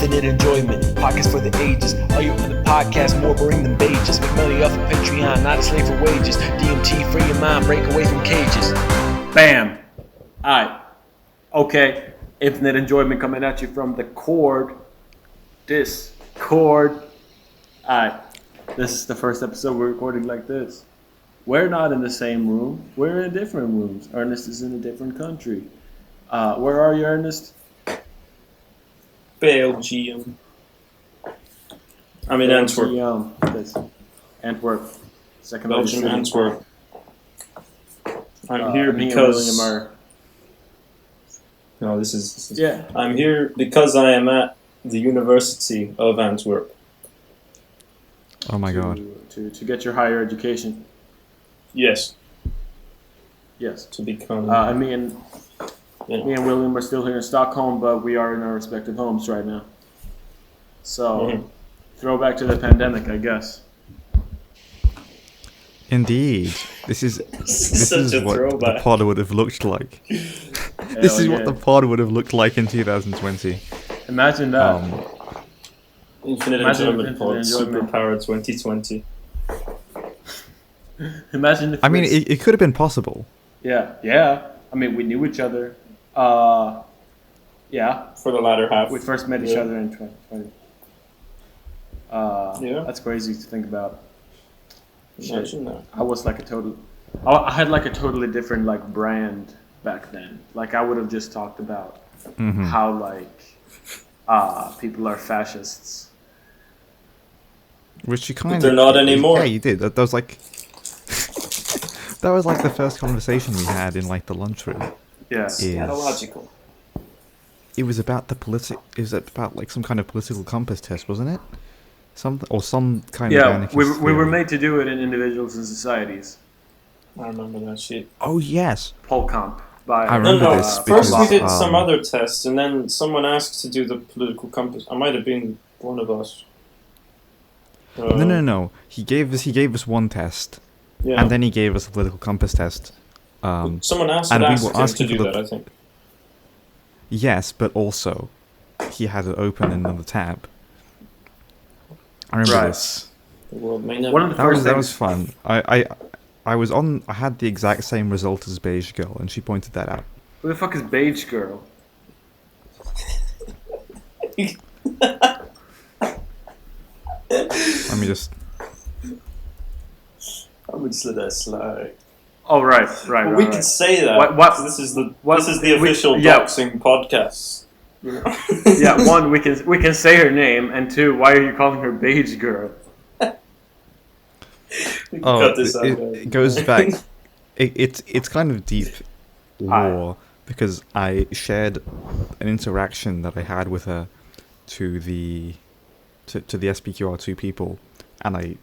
infinite enjoyment. Podcast for the ages. All you on the podcast more boring than pages. Make money off of Patreon, not a slave for wages. DMT, free your mind, break away from cages. Bam! Alright. Okay. Infinite enjoyment coming at you from the Discord. Alright. This is the first episode we're recording like this. We're not in the same room. We're in different rooms. Ernest is in a different country. Where are you, Ernest? Belgium. I'm in Antwerp. Antwerp. Second Belgium, Antwerp. I'm here because... No, this is... Yeah. I'm here because I am at the University of Antwerp. Oh my god. To get your higher education. Yes. Yes. To become... me and William are still here in Stockholm, but we are in our respective homes right now. So, throwback to the pandemic, I guess. Indeed. This is what throwback. the pod would have looked like. This is what the pod would have looked like in 2020. Imagine that. Infinite Enjoyment Pod, Superpower 2020. Imagine if it could have been possible. Yeah. I mean, we knew each other. Yeah. For the latter half. We first met each other in 2020. That's crazy to think about. Imagine that. I had like a totally different like brand back then. Like I would have just talked about how like people are fascists. Which you kind of... But they're not anymore. Yeah, you did. That was like... that was like the first conversation we had in like the lunchroom. Yeah. Scatological. It was about the It was about like some kind of political compass test, wasn't it? Some kind of anarchist we theory. were made to do it in individuals and societies. I remember that shit. Oh yes. Polcomp. I remember this. First we did some other tests, and then someone asked to do the political compass. I might have been one of us. No. He gave us one test, and then he gave us a political compass test. Someone asked him to do that, I think. Yes, but also he had it open in another tab. I remember this. The world may never. That was fun. I had the exact same result as Beige Girl, and she pointed that out. Who the fuck is Beige Girl? Let me just... I would let that slide. Oh right. We can say that. What? This is the official doxing podcast. You know? Yeah. One, we can say her name, and two, why are you calling her Beige Girl? It goes back. It's kind of deep lore because I shared an interaction that I had with her to the SPQR2 people, and I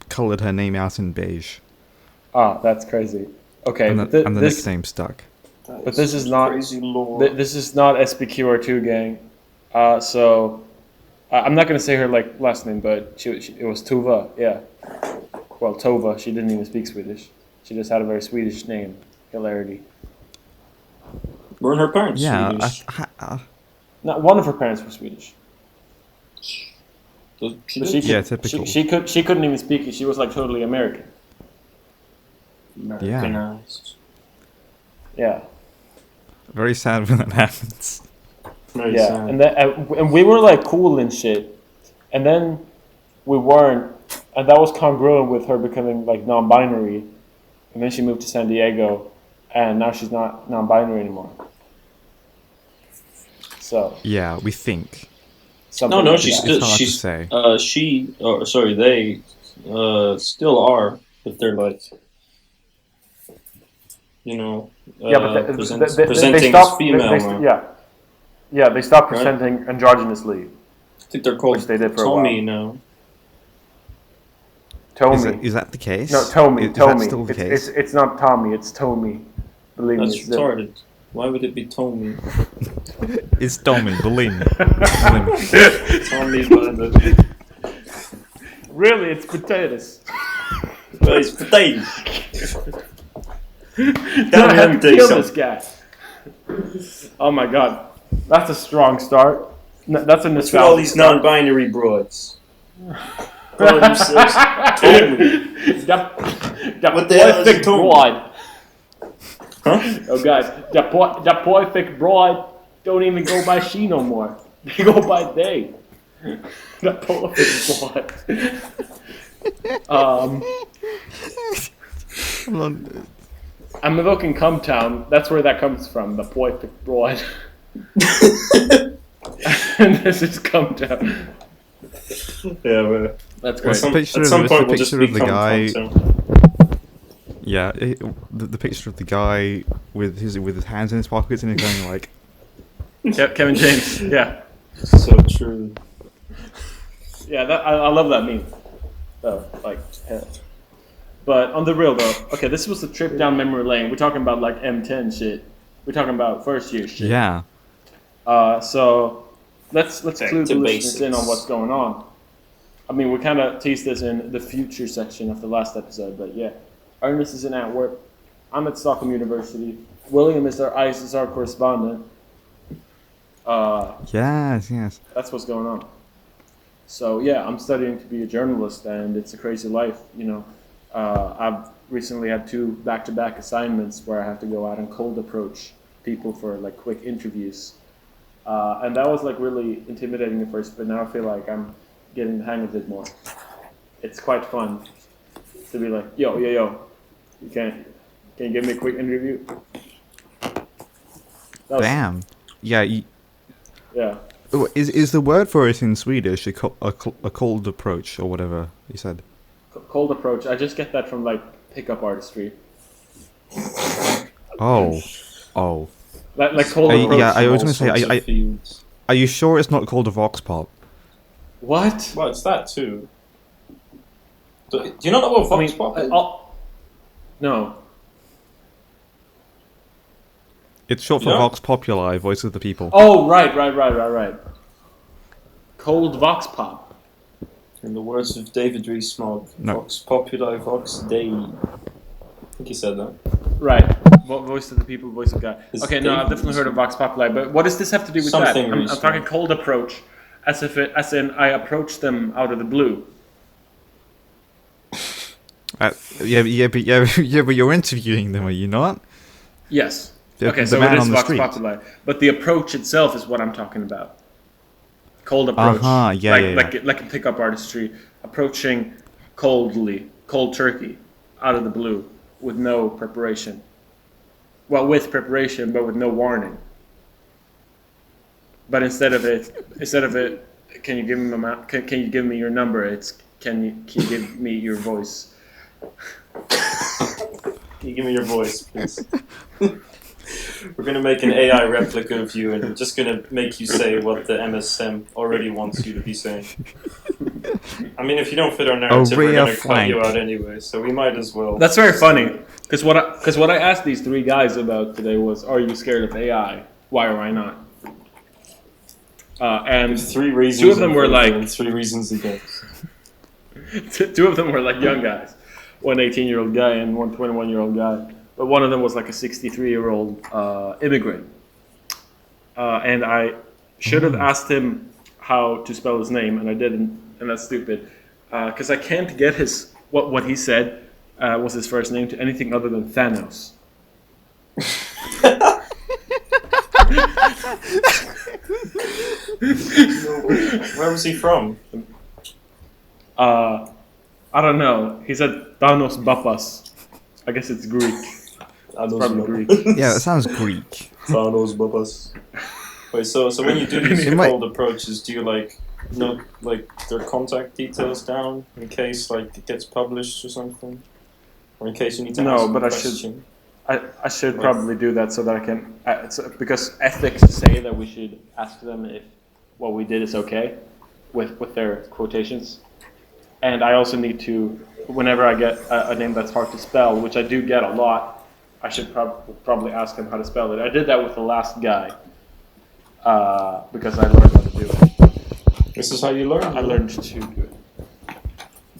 coloured her name out in beige. That's crazy. Okay, and the nickname stuck. But this is not crazy lore. This is not SPQR2 gang. So I'm not gonna say her like last name, but it was Tuva. Yeah. Well, Tova. She didn't even speak Swedish. She just had a very Swedish name. Hilarity. Weren't her parents Swedish? Not one of her parents were Swedish. Typical. She couldn't even speak it. She was like totally American. Americanized. Yeah. Very sad when that happens. Very sad. And we were like cool and shit, and then we weren't, and that was congruent with her becoming like non-binary, and then she moved to San Diego, and now she's not non-binary anymore. So. Yeah, we think. No, they still are, but they're like, presenting as female. They stopped presenting androgynously. I think they're called they did for Tommy a while. now. Tommy. Is that the case? No, Tommy. Is that still the case? It's not Tommy, it's Tommy. Believe me. That's retarded. Why would it be Tommy? It's Tommy, believe me. Tommy by the... Really, it's potatoes. Well, it's potatoes. I have to kill this guy. Oh my god. That's a strong start. No, that's a What's with all these non-binary broads? Calling themselves totally. The What the hell is perfect a totally? broad. Huh? Oh, guys, the perfect broad don't even go by she no more. They go by they. The perfect broad. I'm evoking Cumtown. That's where that comes from. The perfect broad. And this is Cumtown. Yeah, but That's great. at some point we'll just become Cumtown. Yeah, the picture of the guy with his hands in his pockets and he's going like. Kevin James. Yeah. So true. Yeah, I love that meme. Oh, like, hell. But on the real though, okay, this was a trip down memory lane. We're talking about like M10 shit. We're talking about first year shit. Yeah. So let's clue the listeners basics. in on what's going on. I mean, we kind of teased this in the future section of the last episode, but yeah, Ernest is in Antwerp. I'm at Stockholm University. William is our ISSR correspondent. Yes. That's what's going on. So yeah, I'm studying to be a journalist, and it's a crazy life, you know. I've recently had 2 back-to-back assignments where I have to go out and cold approach people for like quick interviews, and that was like really intimidating at first. But now I feel like I'm getting the hang of it more. It's quite fun to be like, yo, you can you give me a quick interview? Damn. Yeah. Yeah. Is the word for it in Swedish a cold approach or whatever you said? Cold approach. I just get that from like pickup artistry. Oh. Like cold approach. Yeah, I was going to say, are you sure it's not called a vox pop? What? Well, it's that too. Do you not know what vox pop is? No. It's short for Yeah. Vox Populi, Voice of the People. Oh, right. Cold vox pop. In the words of David Rees-Mogg, No. Vox Populi, Vox Dei. I think he said that. Right. Voice of the people, voice of God. It's Okay, no, I've definitely heard of Vox Populi, but what does this have to do with Something that? I'm recent. talking cold approach, as in I approach them out of the blue. Yeah, but you're interviewing them, are you not? Yes. The- Okay, the so man it is on the Vox street. Populi, but the approach itself is what I'm talking about. Cold approach. Yeah. Like a pickup artistry, approaching coldly, cold turkey, out of the blue, with no preparation. Well, with preparation, but with no warning. But instead of it, can you give me can you give me your number? It's can you give me your voice? Can you give me your voice, please? We're going to make an AI replica of you and we're just going to make you say what the MSM already wants you to be saying. I mean, if you don't fit our narrative, we're going to cut you out anyway, so we might as well. That's very funny, because what I asked these 3 guys about today was, are you scared of AI? Why or why not? And There's 3 reasons. 2 of them were like... And 3 reasons against. 2 of them were like young guys. One 18-year-old guy and one 21-year-old guy. But one of them was like a 63-year-old immigrant. And I should have asked him how to spell his name, and I didn't, and that's stupid. Because I can't get what he said was his first name to anything other than Thanos. Where was he from? I don't know. He said Thanos Bapas. I guess it's Greek. It's probably Greek. Yeah, that sounds Greek. Thanos Bapas. Wait, so when you do these cold approaches, do you note their contact details down in case it gets published or something, or in case you need to ask them a question? I should probably do that so that I can because ethics say that we should ask them if what we did is okay with their quotations, and I also need to, whenever I get a name that's hard to spell, which I do get a lot, I should probably ask him how to spell it. I did that with the last guy because I learned how to do it. This is how you learn. I learned to do it.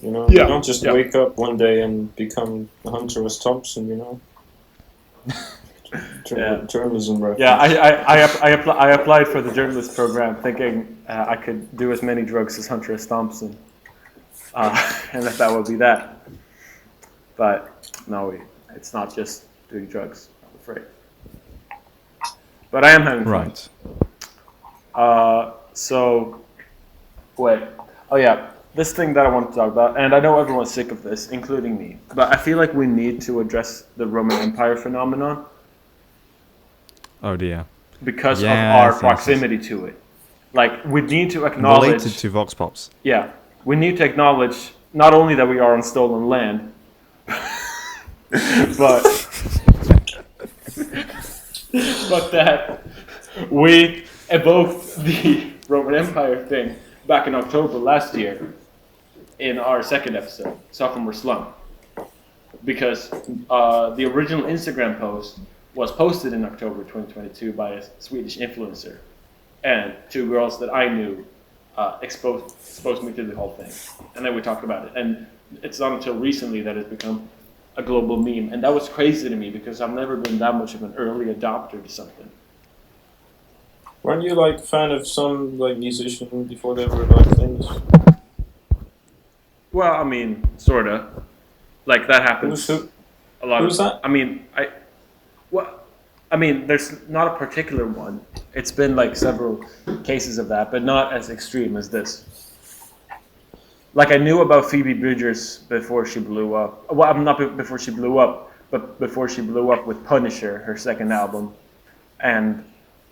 You know, you don't just wake up one day and become a Hunter S. Thompson, you know. Journalism reference. Yeah, I applied for the journalist program thinking I could do as many drugs as Hunter S. Thompson, and that would be that. But no, it's not just doing drugs, I'm afraid. But I am having fun. Right. So, wait. Oh yeah, this thing that I want to talk about, and I know everyone's sick of this, including me, but I feel like we need to address the Roman Empire phenomenon. Oh dear. Because of our proximity to it. Like, we need to acknowledge... Related to Vox Pops. Yeah. We need to acknowledge not only that we are on stolen land, but that we evoked the Roman Empire thing back in October last year in our second episode, Sophomore Slump. Because the original Instagram post was posted in October 2022 by a Swedish influencer, and two girls that I knew exposed me to the whole thing, and then we talked about it. And it's not until recently that it's become a global meme, and that was crazy to me because I've never been that much of an early adopter to something. Weren't you like a fan of some like musician before they were like famous? Well, I mean, sorta. Like that happens a lot. Who's that? I mean, there's not a particular one. It's been like several cases of that, but not as extreme as this. Like I knew about Phoebe Bridgers before she blew up. Well, not before she blew up, but before she blew up with Punisher, her second album, and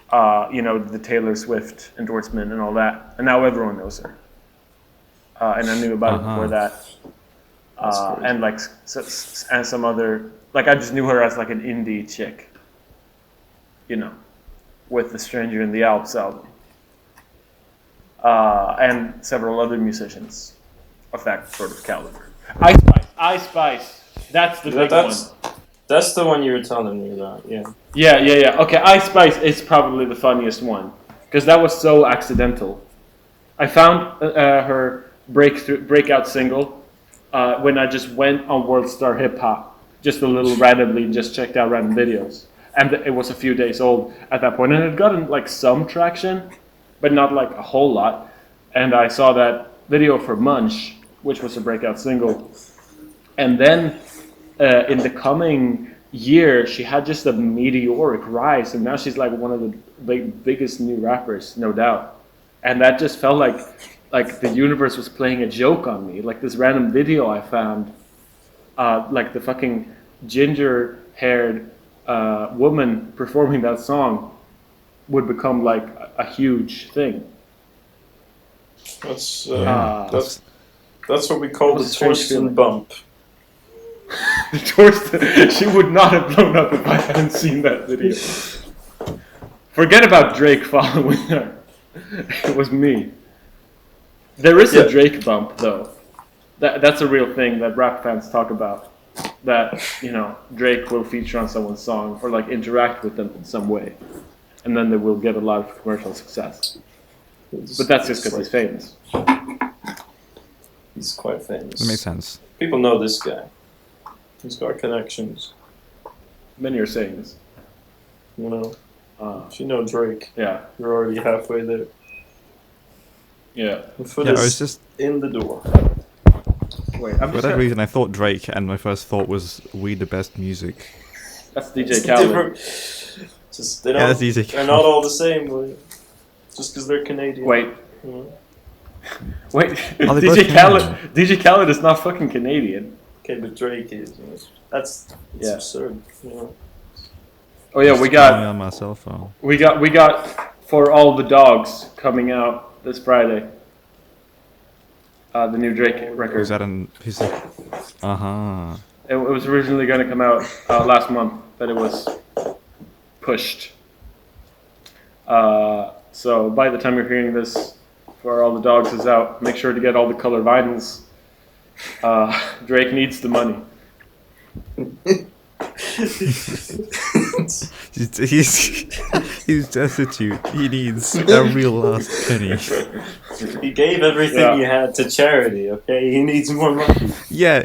the Taylor Swift endorsement and all that. And now everyone knows her. And I knew about it before that. And like and some other, like I just knew her as like an indie chick. With The Stranger in the Alps album. And several other musicians of that sort of caliber. Ice Spice. That's the big one. That's the one you were telling me about, yeah. Yeah. Okay, Ice Spice is probably the funniest one. Because that was so accidental. I found her breakout single when I just went on World Star Hip Hop. Just a little randomly, just checked out random videos. And it was a few days old at that point, and it had gotten like some traction, but not like a whole lot. And I saw that video for Munch, which was a breakout single. And then in the coming year, she had just a meteoric rise, and now she's like one of the biggest new rappers, no doubt. And that just felt like the universe was playing a joke on me. Like this random video I found, like the fucking ginger-haired woman performing that song would become like a huge thing. That's what we call the Torsten bump. The Torsten, she would not have blown up if I hadn't seen that video. Forget about Drake following her. It was me. There is a Drake bump though. That's a real thing that rap fans talk about. That Drake will feature on someone's song or like interact with them in some way, and then they will get a lot of commercial success. But that's just because he's famous. He's quite famous. That makes sense. People know this guy. He's got connections. Many are saying this. If you know Drake, yeah, you're already halfway there. Yeah. I was just in the door. Wait, for that reason, I thought Drake, and my first thought was "We the best music." That's DJ Khaled. That's DJ Khaled. They're not all the same, just because they're Canadian. Wait, DJ Khaled is not fucking Canadian. Okay, but Drake is. That's absurd. Oh yeah, we got on my cell phone. We got For All the Dogs coming out this Friday. The new Drake record. Is that It was originally going to come out last month, but it was pushed. So by the time you're hearing this, For All the Dogs is out. Make sure to get all the color vinyls. Drake needs the money. He's destitute. He needs a real last penny. He gave everything he had to charity. Okay, he needs more money. Yeah,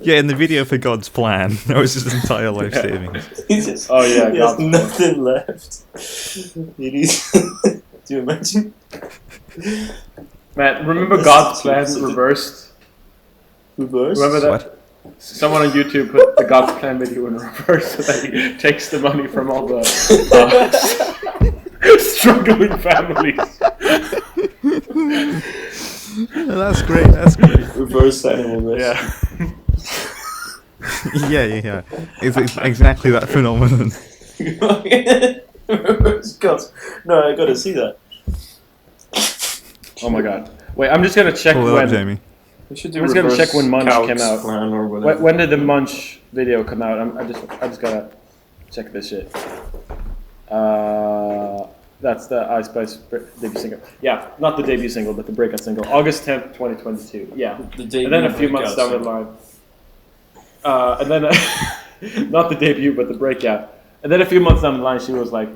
Yeah, in the video for God's plan, that was his entire life savings. Oh yeah, He has God's nothing left. It is. Do you imagine? Man, remember This God's is plan too- reversed? Reverse? Remember that? What? Someone on YouTube put the God's plan video in reverse so that he takes the money from all the struggling families. That's great. That's great. Reverse animal rescue. Yeah. Yeah. It's exactly that phenomenon. Reverse cuts. No, I gotta see that. Oh my god. Wait, I'm just gonna check Pull it up, when. Jamie. We should do I'm just gonna reverse check when Munch Couch came out. Plan or whatever. When did the Munch video come out? I just gotta check this shit. That's the Ice Spice debut single. Yeah, not the debut single, but the breakout single. August 10th, 2022. Yeah. The debut And then a few months down the breakout line. And then, not the debut, but the breakout. And then a few months down the line, she was like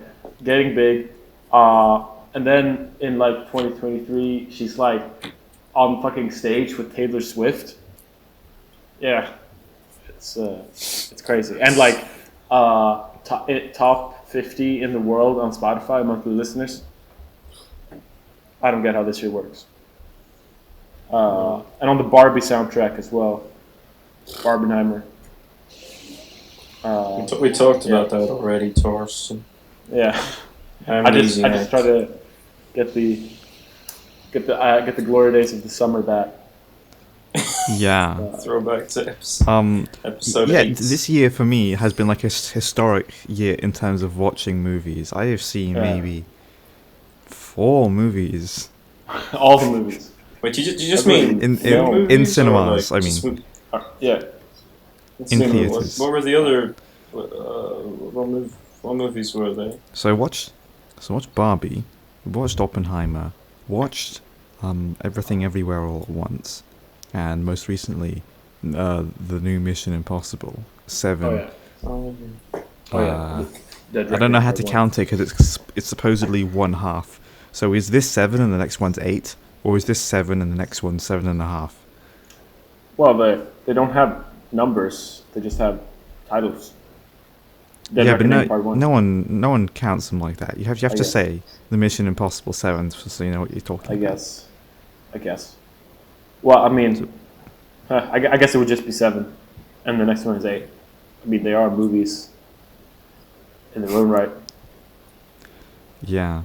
getting big. And then in like 2023, she's like on fucking stage with Taylor Swift. Yeah, it's crazy. And like top 50 in the world on Spotify monthly listeners. I don't get how this shit works. And on the Barbie soundtrack as well. Barbenheimer. We talked about that already, Torsten. Yeah. I just try to get the glory days of the summer back. Yeah. Throwback to episode 8. This year for me has been like a historic year in terms of watching movies. I have seen maybe 4 movies. All the movies. Wait, you just mean in movies cinemas, or like I mean. Yeah. In theaters. What were the other? What movies were they? So I watched Barbie, watched Oppenheimer, watched Everything Everywhere All at Once, and most recently the new Mission Impossible 7. Oh, Yeah. I don't know how to count it because it's supposedly one half. So is this 7 and the next one's 8, or is this 7 and the next one's 7.5? Well, they don't have numbers. They just have titles. Dead Yeah, but Reckoning Part 1. no one counts them like that. You have to say the Mission Impossible 7 so you know what you're talking about. I guess. Well, I mean, I guess it would just be 7, and the next one is 8. I mean, they are movies in their own right. Yeah.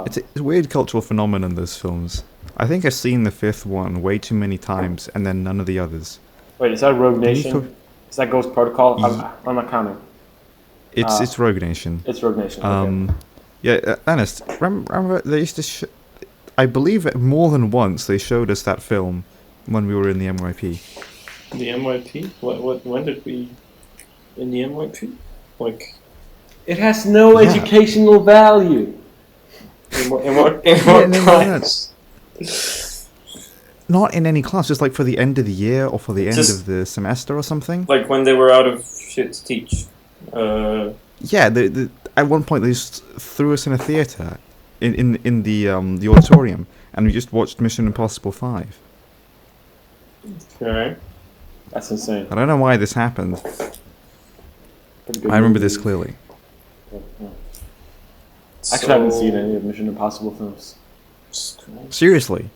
It's a weird cultural phenomenon, those films. I think I've seen the 5th one way too many times, and then none of the others. Wait, is that Rogue Nation? Is that Ghost Protocol? I'm not counting. It's Rogue Nation. It's Rogue Nation. Okay. Yeah, Ernest, remember they used to I believe that more than once they showed us that film when we were in the MYP. The MYP? When did we in the MYP? Like, It has no educational value. in what class? Not in any class, just like for the end of the year or for the end Just- of the semester or something. Like when they were out of shit to teach. Yeah, at one point they just threw us in a theater in the auditorium, and we just watched Mission Impossible 5. Okay. That's insane. I don't know why this happened. Pretty good I remember movie. this clearly. Yeah. Actually, I haven't seen any of Mission Impossible films. Seriously,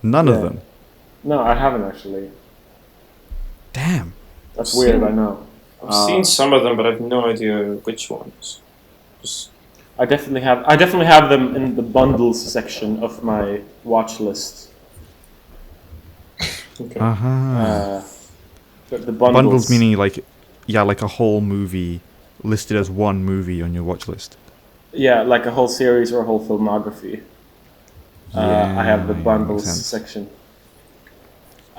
none of them. No, I haven't actually. Damn. That's weird. I know. I've seen some of them, but I have no idea which ones. Just I definitely have them in the bundles section of my watch list. okay. The Bundles meaning like a whole movie listed as one movie on your watch list. Yeah, like a whole series or a whole filmography. I have the Yeah, bundles makes sense. section.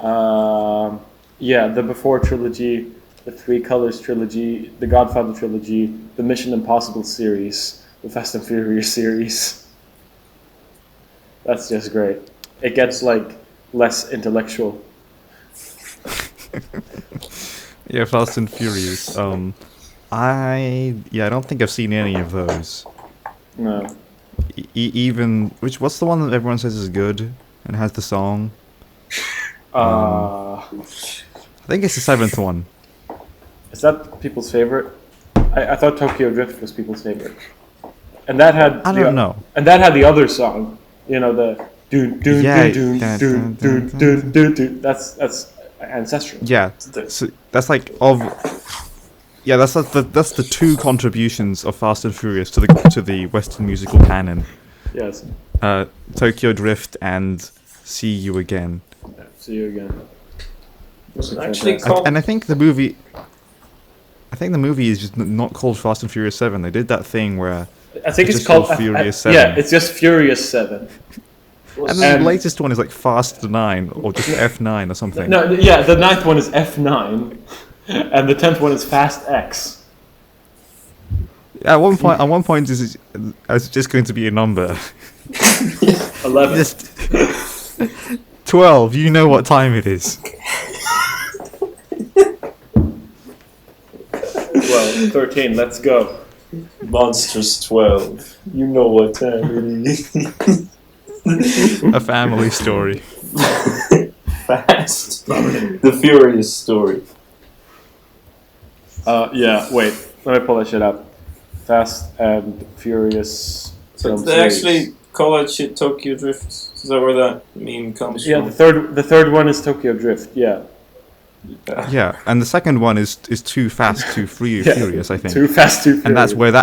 The Before trilogy, the Three Colors trilogy, the Godfather trilogy, the Mission Impossible series, the Fast and Furious series. That's just great. It gets like less intellectual. Yeah, Fast and Furious. I don't think I've seen any of those. No. Even what's the one that everyone says is good and has the song? I think it's the 7th one. Is that people's favorite? I thought Tokyo Drift was people's favorite. And that had I don't know. And that had the other song, you know, the doon doon Yeah, doon dun, doon dun, doon doon doon doon. That's ancestral. Yeah, so that's like that's the 2 contributions of Fast and Furious to the Western musical canon. Yes. Tokyo Drift and See You Again. Yeah, see you again. Actually, And I think the movie is just not called Fast and Furious 7. They did that thing where I think it's just called Furious 7. Yeah, it's just Furious 7. And then the latest one is like Fast 9 or just F9 or something. No, yeah, the 9th one is F9, and the 10th one is Fast X. At one point, it's just going to be a number. 11. Just 12. You know what time it is. 12, 13, let's go. Monsters 12. You know what time it is. A family story. Fast. The Furious story. Yeah, wait, let me pull that shit up. Fast and Furious. So film they series. actually call that shit Tokyo Drift? Is that where that meme comes Yeah, from? the third one is Tokyo Drift. Yeah. Yeah, and the second one is Too Fast, Too Furious, I think. Too Fast, Too Furious.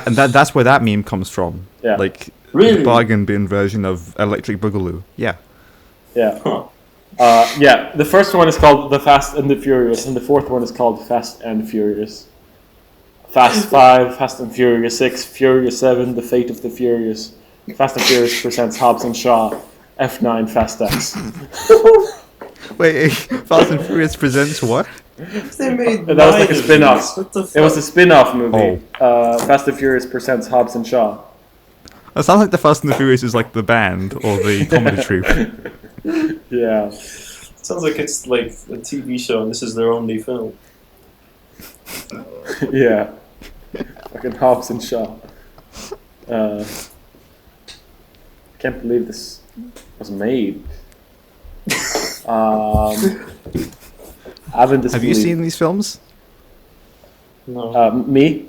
And that's where that meme comes from. Yeah. Like Really? the bargain bin version of Electric Boogaloo. Yeah. Yeah. Huh. Yeah. The first one is called The Fast and the Furious, and the fourth one is called Fast and Furious. Fast 5, Fast and Furious 6, Furious 7, The Fate of the Furious. Fast and Furious presents Hobbs and Shaw. F9, Fast X. Wait, Fast and Furious presents what? They made That was like a spin-off. What the fuck? It was a spin-off movie. Fast and Furious presents Hobbs and Shaw. It sounds like the Fast and the Furious is like the band or the comedy troupe. Yeah. Sounds like it's like a TV show and this is their only film. Yeah. Fucking Hobbs and Shaw. Can't believe this was made. Have you seen these films? No. Me?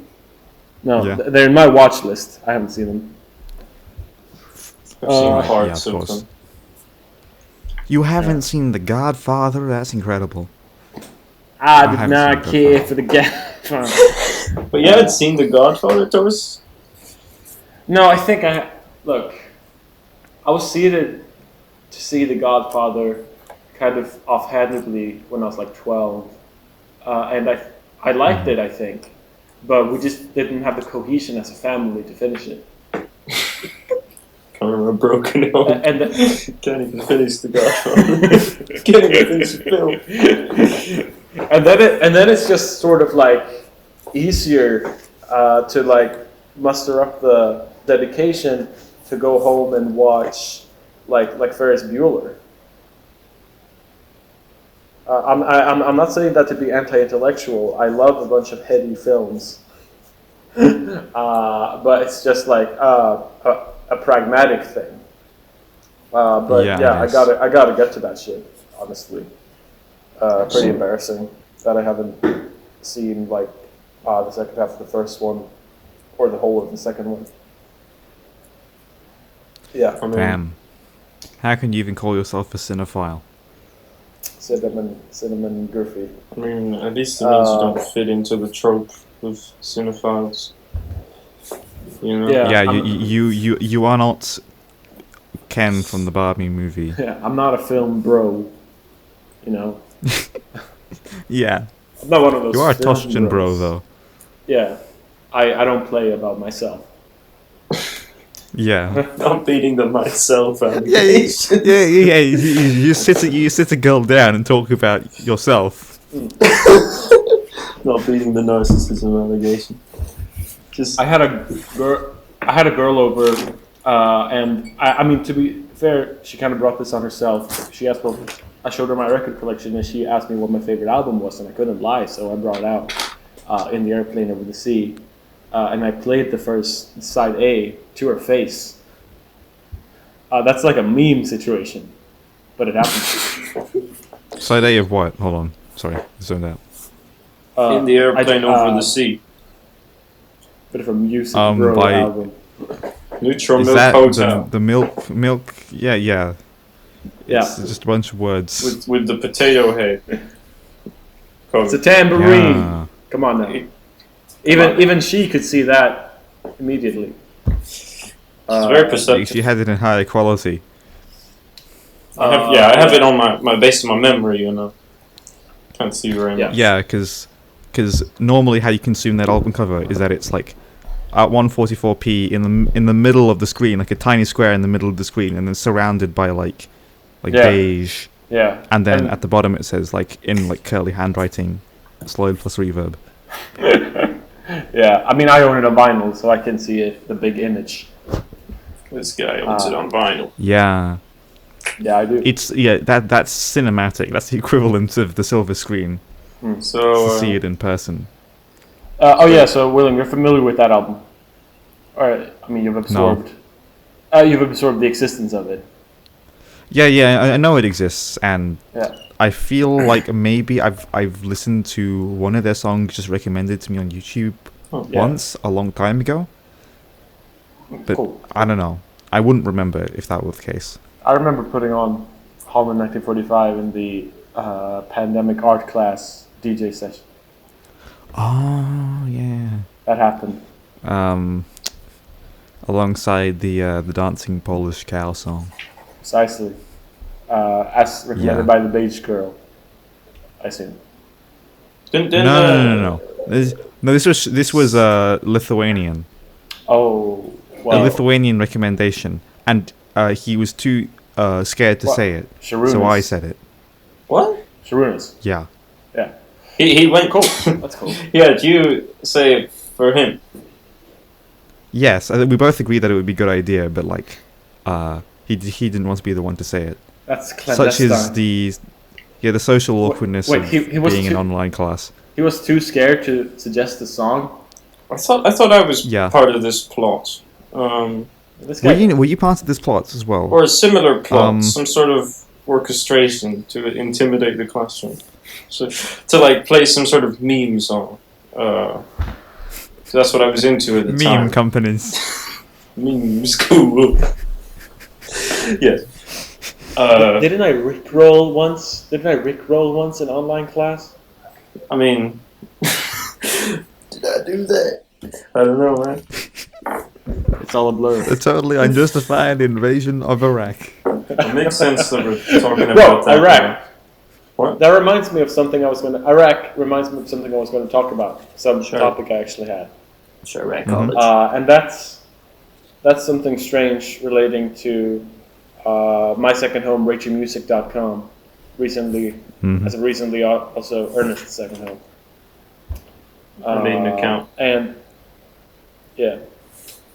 No, Yeah. they're in my watch list. I haven't seen them. I've seen parts yeah, of of course. them. You haven't seen The Godfather? That's incredible. I haven't did not seen care Godfather. for the guy. But you haven't seen The Godfather, Torsten? No, I think I was seated to see The Godfather kind of offhandedly when I was like 12. And I liked it, I think. But we just didn't have the cohesion as a family to finish it. Can't remember a broken home. And Can't even finish The Godfather. Can't even finish the film. and then it's just sort of like easier to like muster up the dedication to go home and watch like Ferris Bueller. I'm not saying that to be anti-intellectual. I love a bunch of heady films, but it's just like a pragmatic thing. But Yeah, I gotta get to that shit. Honestly, pretty embarrassing that I haven't seen like the second half of the first one or the whole of the second one. Yeah, I mean, Damn. How can you even call yourself a cinephile? cinnamon goofy. I mean, at least it means you don't fit into the trope of cinephiles. You know? Yeah. Yeah, you are not Ken from the Barbie movie. Yeah, I'm not a film bro. You know, Yeah. I'm not one of those. You are a film Torsten bro, bros. though. Yeah, I don't play about myself. Yeah. I'm beating them myself. Yeah. You sit a girl down and talk about yourself. Not beating the narcissism allegation. Just I had a girl over, and I mean, to be fair, she kind of brought this on herself. She asked what I showed her my record collection, and she asked me what my favorite album was, and I couldn't lie, so I brought it out in the Airplane Over the Sea, and I played the first side A to her face. That's like a meme situation, but it happened. Side A of what? Hold on. Sorry, zoned out. In the airplane over the sea. Bit of a music bro by- album. Neutral Is Milk that Hotel. the milk? Yeah. Yeah. It's just a bunch of words. With the potato head. It's a tambourine. Yeah. Come on now. Even she could see that immediately. It's very perceptive. She had it in high quality. I have it on my base of my memory, you know. Can't see very much. Yeah, because normally how you consume that album cover is that it's like at 144p in the middle of the screen, like a tiny square in the middle of the screen, and then surrounded by like beige. Yeah. And then at the bottom it says like in like curly handwriting, slide plus reverb. Yeah, I mean I own it on vinyl, so I can see it, the big image. This guy owns it on vinyl. Yeah. Yeah, I do. That's cinematic. That's the equivalent of the silver screen. So To see it in person. So William, you're familiar with that album? Or I mean, you've absorbed the existence of it. Yeah, I know it exists, and Yeah. I feel like maybe I've listened to one of their songs just recommended to me on YouTube once a long time ago. But Cool. I don't know. I wouldn't remember if that was the case. I remember putting on Holland 1945 in the pandemic art class DJ session. Oh yeah. That happened. Alongside the dancing Polish cow song. Precisely. As recommended by the beige girl. I assume. No. This was Lithuanian. Oh, A well. Lithuanian recommendation, and he was too scared to say it, Sharunas. so I said it. what? Sharunas. Yeah. Yeah. He went cool. That's cool. Yeah, do you say it for him? Yes, I think we both agreed that it would be a good idea, but like, he didn't want to be the one to say it. That's clandestine. Such is the social awkwardness wait, of he was being in too- online class. He was too scared to suggest the song. I thought I was Yeah. part of this plot. This guy. Were you part of this plot as well? Or a similar plot, Um, some sort of orchestration to intimidate the classroom. So to like play some sort of meme song. So that's what I was into at the time. Meme companies. Memes, cool. Yeah. Didn't I rickroll once? In online class? I mean, did I do that? I don't know, man. It's all a blur. A totally unjustified invasion of Iraq. It makes sense that we're talking Bro, about that. Iraq. What? That reminds me of something I was going to. Iraq reminds me of something I was going to talk about. Some Sure. topic I actually had. Sure, Iraq Mhm. college. And that's something strange relating to my second home, RachelMusic.com. Recently, Mhm. as of recently, also Ernest's second home. I made an account. And yeah,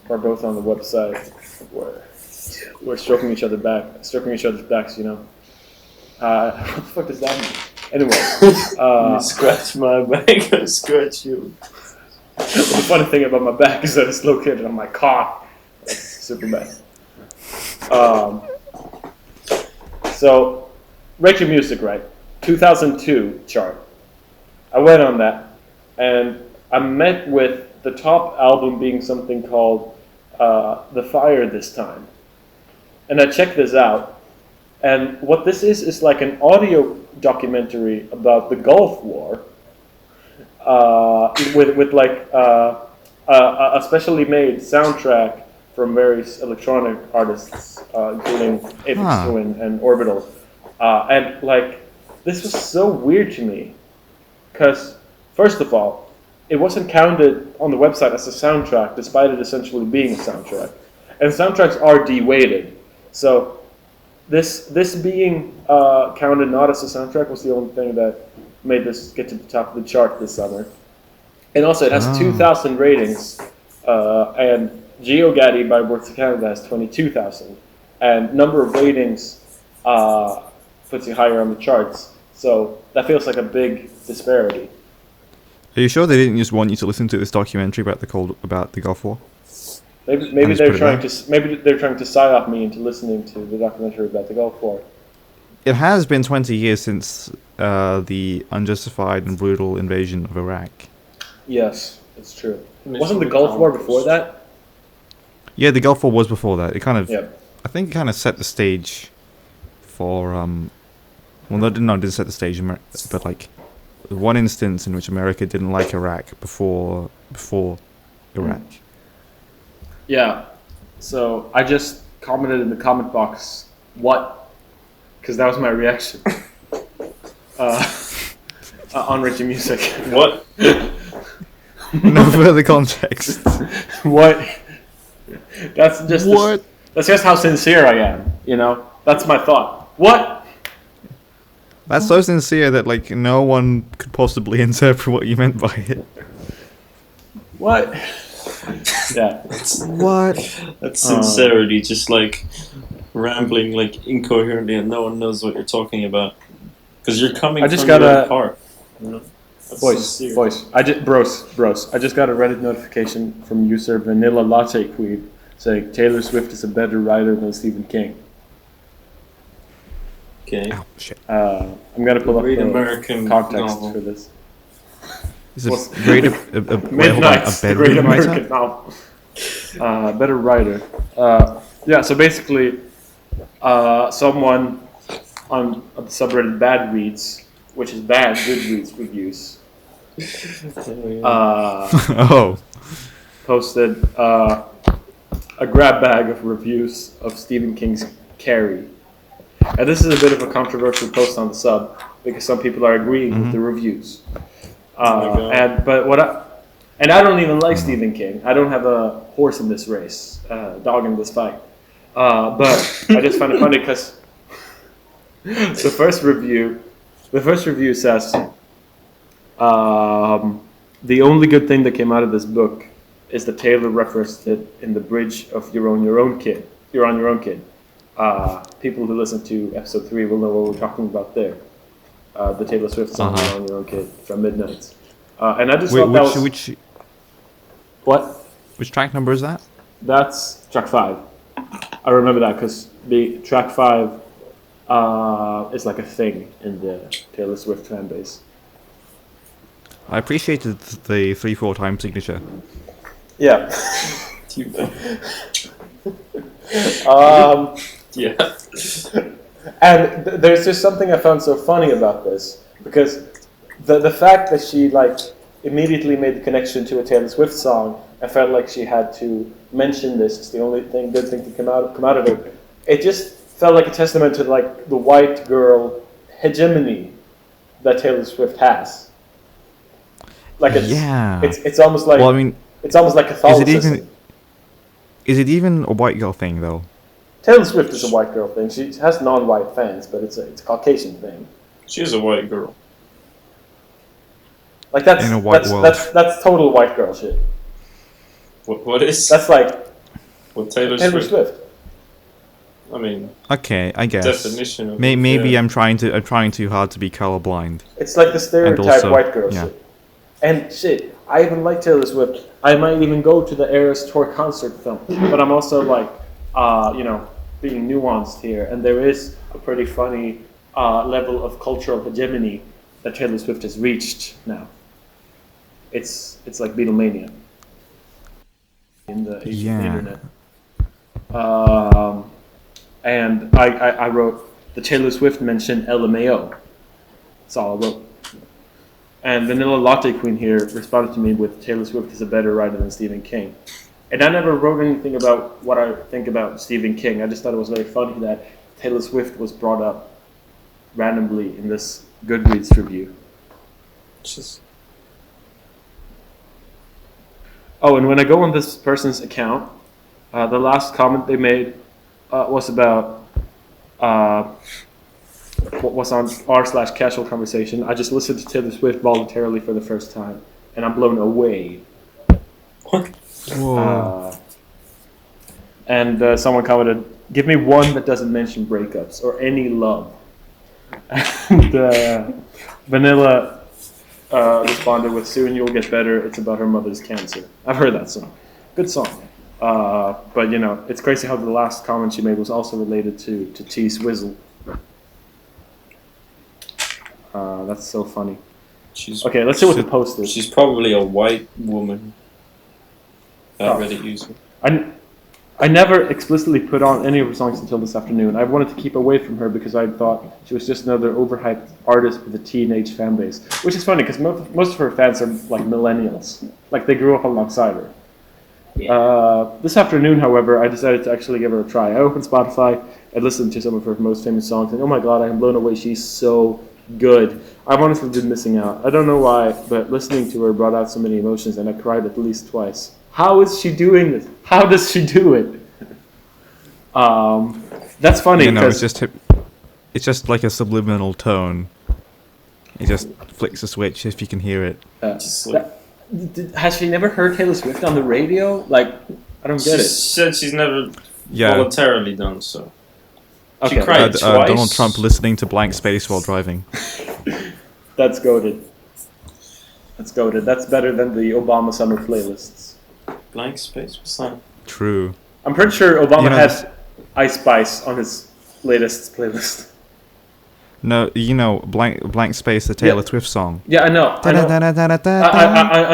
we're both on the website. We're stroking each other's backs, you know. What the fuck does that mean? Anyway, You scratch my back, I scratch you. the funny thing about my back is that it's located on my cock. That's super bad. So, Rachel Music, right? 2002 chart. I went on that, and I met with the top album being something called The Fire This Time. And I checked this out, and what this is like an audio documentary about the Gulf War, with like a specially made soundtrack from various electronic artists, including Apex Twin and Orbital. And like, this was so weird to me, because first of all, it wasn't counted on the website as a soundtrack, despite it essentially being a soundtrack. And soundtracks are de-weighted, so this being counted not as a soundtrack was the only thing that made this get to the top of the chart this summer. And also, it has 2,000 ratings, and GeoGaddy by Words of Canada has 22,000, and number of ratings puts you higher on the charts. So that feels like a big disparity. Are you sure they didn't just want you to listen to this documentary about the Gulf War? Maybe they're trying to psyop me into listening to the documentary about the Gulf War. It has been 20 years since the unjustified and brutal invasion of Iraq. Yes, it's true. Wasn't the Gulf War before that? Yeah, the Gulf War was before that. It kind of, Yeah. I think, it kind of set the stage for well, no, it didn't set the stage, but like one instance in which America didn't like Iraq before Iraq. Yeah. So I just commented in the comment box, "What?" Because that was my reaction on Richie Music. What? No further context. What? That's just What? That's just how sincere I am. You know, that's my thought. What? That's so sincere that like no one could possibly interpret what you meant by it. What? Yeah. What? That's sincerity, just like rambling like incoherently, and no one knows what you're talking about because you're coming I just from got your a- own heart. You know? That's sincere. Voice. Bros. I just got a Reddit notification from user Vanilla Latte Queen saying Taylor Swift is a better writer than Stephen King. Okay. Oh shit! I'm gonna pull up Great the American context novel. for this. Is it What's- great? Wait, hold on, Midnight's a the Great bedroom American writer? novel. Better writer. Yeah. So basically, someone on the subreddit Bad Reads, which is bad Goodreads reviews, Oh, posted a grab bag of reviews of Stephen King's Carrie. And this is a bit of a controversial post on the sub because some people are agreeing with the reviews. God. And I don't even like Stephen King. I don't have a horse in this race, dog in this fight. But I just find it funny because the first review says the only good thing that came out of this book is that Taylor referenced it in the bridge of You're on Your Own Kid. People who listen to episode 3 will know what we're talking about there. The Taylor Swift song You're on Your Own Kid from Midnight. And I just thought that was... What? which track number is that? That's track 5. I remember that because the track 5 is like a thing in the Taylor Swift fan base. I appreciated the 3-4 time signature. Yeah. Yeah. And there's just something I found so funny about this because the fact that she like immediately made the connection to a Taylor Swift song, I felt like she had to mention this. It's the only good thing to come out of it. It just felt like a testament to like the white girl hegemony that Taylor Swift has. Like it's almost like Well, I mean, it's almost like Catholicism. is it even a white girl thing though? Taylor Swift is a white girl thing. She has non-white fans, but it's a Caucasian thing. She's a white girl. Like that's In a white world. that's total white girl shit. What is? That's like What Taylor Swift. I mean, Okay, I guess. definition of Maybe yeah. I'm trying too hard to be colorblind. It's like the stereotype also, white girl yeah. shit. And shit, I even like Taylor Swift. I might even go to the Eras Tour concert film. But I'm also like, being nuanced here. And there is a pretty funny level of cultural hegemony that Taylor Swift has reached now. It's like Beatlemania in the age of the internet. And I wrote the Taylor Swift mention LMAO. That's all I wrote. And Vanilla Latte Queen here responded to me with Taylor Swift is a better writer than Stephen King. And I never wrote anything about what I think about Stephen King. I just thought it was very funny that Taylor Swift was brought up randomly in this Goodreads review. Oh, and when I go on this person's account, the last comment they made was about what was on r/casual conversation. I just listened to Taylor Swift voluntarily for the first time, and I'm blown away. What? Whoa. And someone commented, "Give me one that doesn't mention breakups or any love." And Vanilla responded with, "Soon you'll get better. It's about her mother's cancer." I've heard that song. Good song. But it's crazy how the last comment she made was also related to T Swizzle. That's so funny. She's Okay, let's see what the post is. She's probably a white woman. Reddit user. I never explicitly put on any of her songs until this afternoon. I wanted to keep away from her because I thought she was just another overhyped artist with a teenage fan base. Which is funny because most of her fans are like millennials. Like they grew up alongside her. Yeah. This afternoon, however, I decided to actually give her a try. I opened Spotify and listened to some of her most famous songs, and oh my god, I am blown away. She's so good. I've honestly been missing out. I don't know why, but listening to her brought out so many emotions, and I cried at least twice. How is she doing this? How does she do it? That's funny. You know, it's just like a subliminal tone. It just flicks a switch if you can hear it. Has she never heard Taylor Swift on the radio? Like, I don't get it. She said she's never voluntarily done so. Okay. She cried twice. Donald Trump listening to Blank Space while driving. That's goated. That's goated. That's better than the Obama summer playlists. Blank Space? What's that? True. I'm pretty sure Obama had Ice Spice on his latest playlist. No, you know, Blank Space, the Taylor Swift song. Yeah, I know. I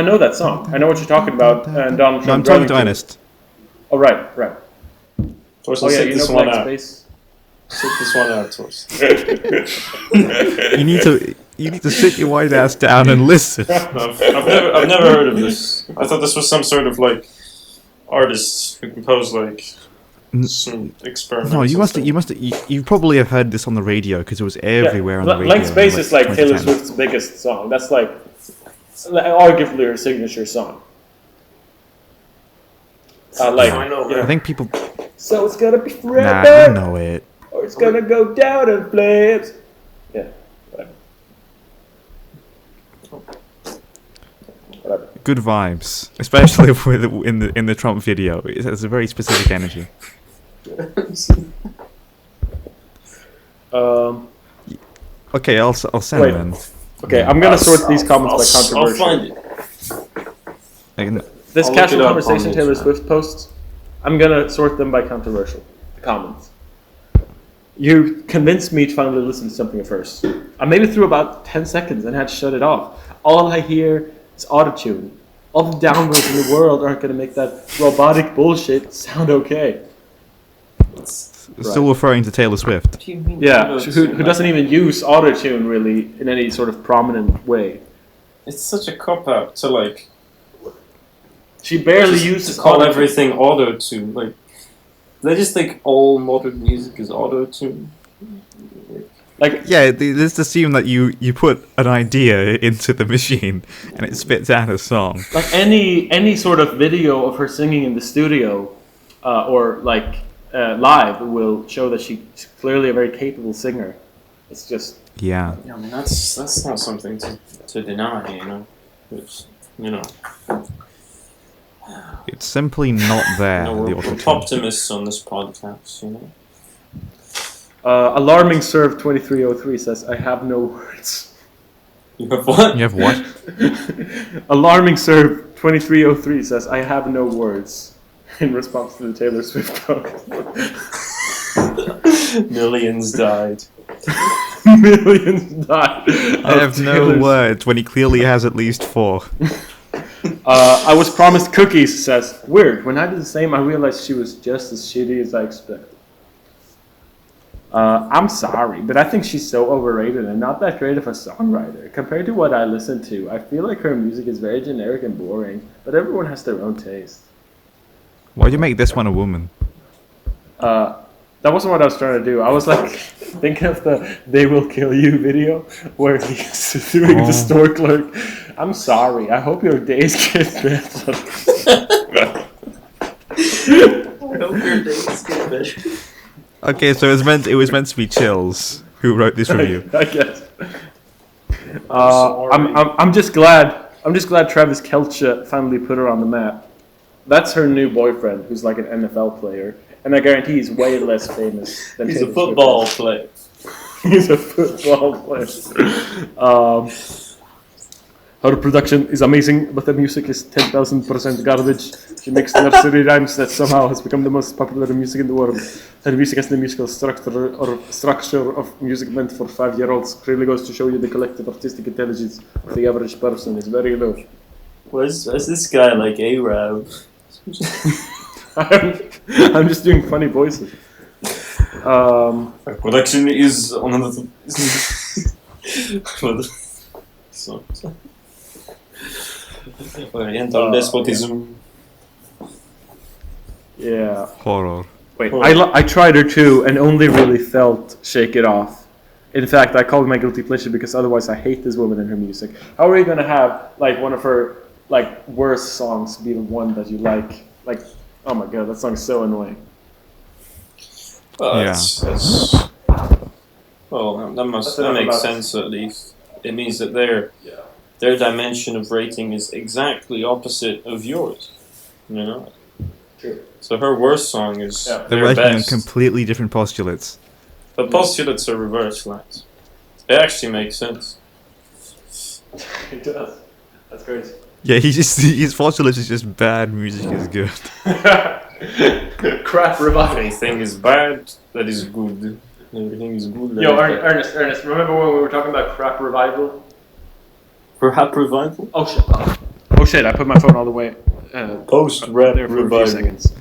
know that song. I know what you're talking about. And Donald Trump. No, I'm talking to Ernest. Oh, right. Torsten, yeah, you know one Blank out. Space? Sit this one out, Torsten. You need to sit your white ass down and listen. I've never heard of this. I thought this was some sort of like artist who composed like some experiments. No, you probably have heard this on the radio because it was everywhere on the radio. Blank Space is like Taylor 2010. Swift's biggest song. That's like arguably her signature song. I think people. So it's gonna be forever. Nah, I know it. Or it's gonna go down in flames. Yeah, whatever. Good vibes, especially in the Trump video. It has a very specific energy. Okay, I'll send Wait. them. Okay, I'm gonna sort these comments by controversial. I'll find it. This I'll casual look it up conversation on Taylor YouTube. Swift posts, I'm gonna sort them by controversial. The comments. You convinced me to finally listen to something at first. I made it through about 10 seconds and had to shut it off. All I hear is autotune. All the downloads in the world aren't gonna make that robotic bullshit sound okay. Still referring to Taylor Swift. What do you mean? Yeah, who doesn't even use autotune really in any sort of prominent way. It's such a cop out to like. She barely To uses call autotune. everything auto tune. Like, they just think all modern music is auto tune. Like, Yeah, let's assume that you put an idea into the machine and it spits out a song. like any sort of video of her singing in the studio or like live will show that she's clearly a very capable singer. It's just Yeah. Yeah, I mean that's not something to deny, you know. It's, you know. It's simply not there. No, the we're autotune. optimists on this podcast, you know. Alarming Serve 2303 says, I have no words. You have what? You have what? Alarming Serve 2303 says, I have no words. In response to the Taylor Swift post. Millions died. Millions died. I have no words when he clearly has at least 4. I was promised cookies, says, weird. When I did the same, I realized she was just as shitty as I expected. I'm sorry, but I think she's so overrated and not that great of a songwriter. Compared to what I listen to, I feel like her music is very generic and boring, but everyone has their own taste. Why'd you make this one a woman? That wasn't what I was trying to do. I was like thinking of the "They Will Kill You" video where he's doing the store clerk. I'm sorry. I hope your days get better. I hope your days get better. Okay, so it was meant to be Chills who wrote this review. I guess. I'm just glad. I'm just glad Travis Kelce finally put her on the map. That's her new boyfriend, who's like an NFL player, and I guarantee he's way less famous than He's Taylor a football player. He's a football player. her production is amazing, but the music is 10,000% garbage. She makes nursery rhymes that somehow has become the most popular music in the world. Her music has the musical structure of music meant for 5-year-olds. Clearly goes to show you the collective artistic intelligence of the average person is very low. Where's this guy like Arab? I'm just doing funny voices. Her production is on another. Oriental despotism. Yeah. Horror. Wait, I tried her too and only really felt Shake It Off. In fact, I called it my guilty pleasure because otherwise I hate this woman and her music. How are you gonna have like one of her like worst songs be the one that you like? Like, oh my god, that song's so annoying. Well, Yeah. that makes sense at least. It means that their dimension of rating is exactly opposite of yours. You know. True. So her worst song is They're their working on best. completely different postulates. The postulates are reverse lines. It actually makes sense. It does. That's crazy. Yeah, his postulate is just bad music is good. Crap revival. Anything is bad, that is good. Everything is good. Yo, Ernest, remember when we were talking about crap revival? Rap revival? Oh shit. Oh shit, I put my phone all the way Post-rap there for a few revival. seconds.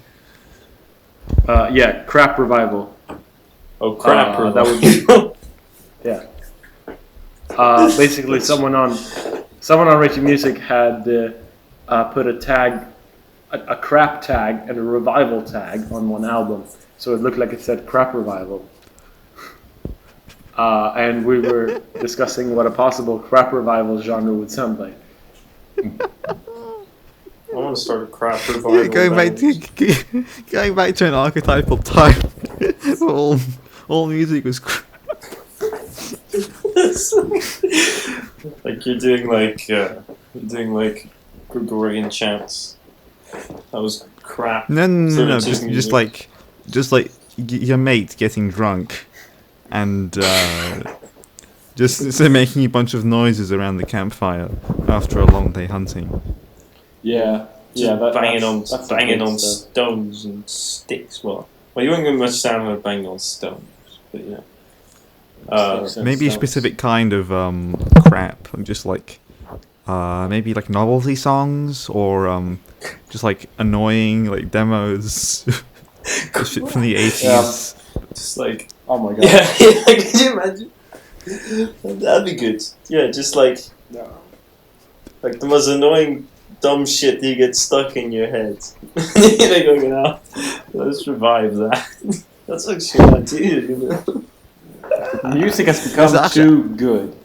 Yeah, crap revival. Oh, crap revival. That would be, yeah. Basically, someone on Rachel Music had put a tag, a crap tag and a revival tag on one album, so it looked like it said crap revival. And we were discussing what a possible crap revival genre would sound like. I want to start a crap revival. Yeah, going back to an archetypal time. all music was. Like you're doing Gregorian chants. That was crap. No. Just Just like your mate getting drunk, and just making a bunch of noises around the campfire after a long day hunting. Yeah, yeah. banging on that's stones and sticks. Well, you wouldn't get much sound like banging on stones, but yeah. Maybe a specific kind of crap, just like maybe like novelty songs or just like annoying like demos, shit from the 80s. Yeah. Just like Oh my god. yeah, could you imagine? That'd be good. Yeah, just like the most annoying dumb shit that you get stuck in your head. You're going, oh, let's revive that. That's actually an idea, you know. Music has become too good.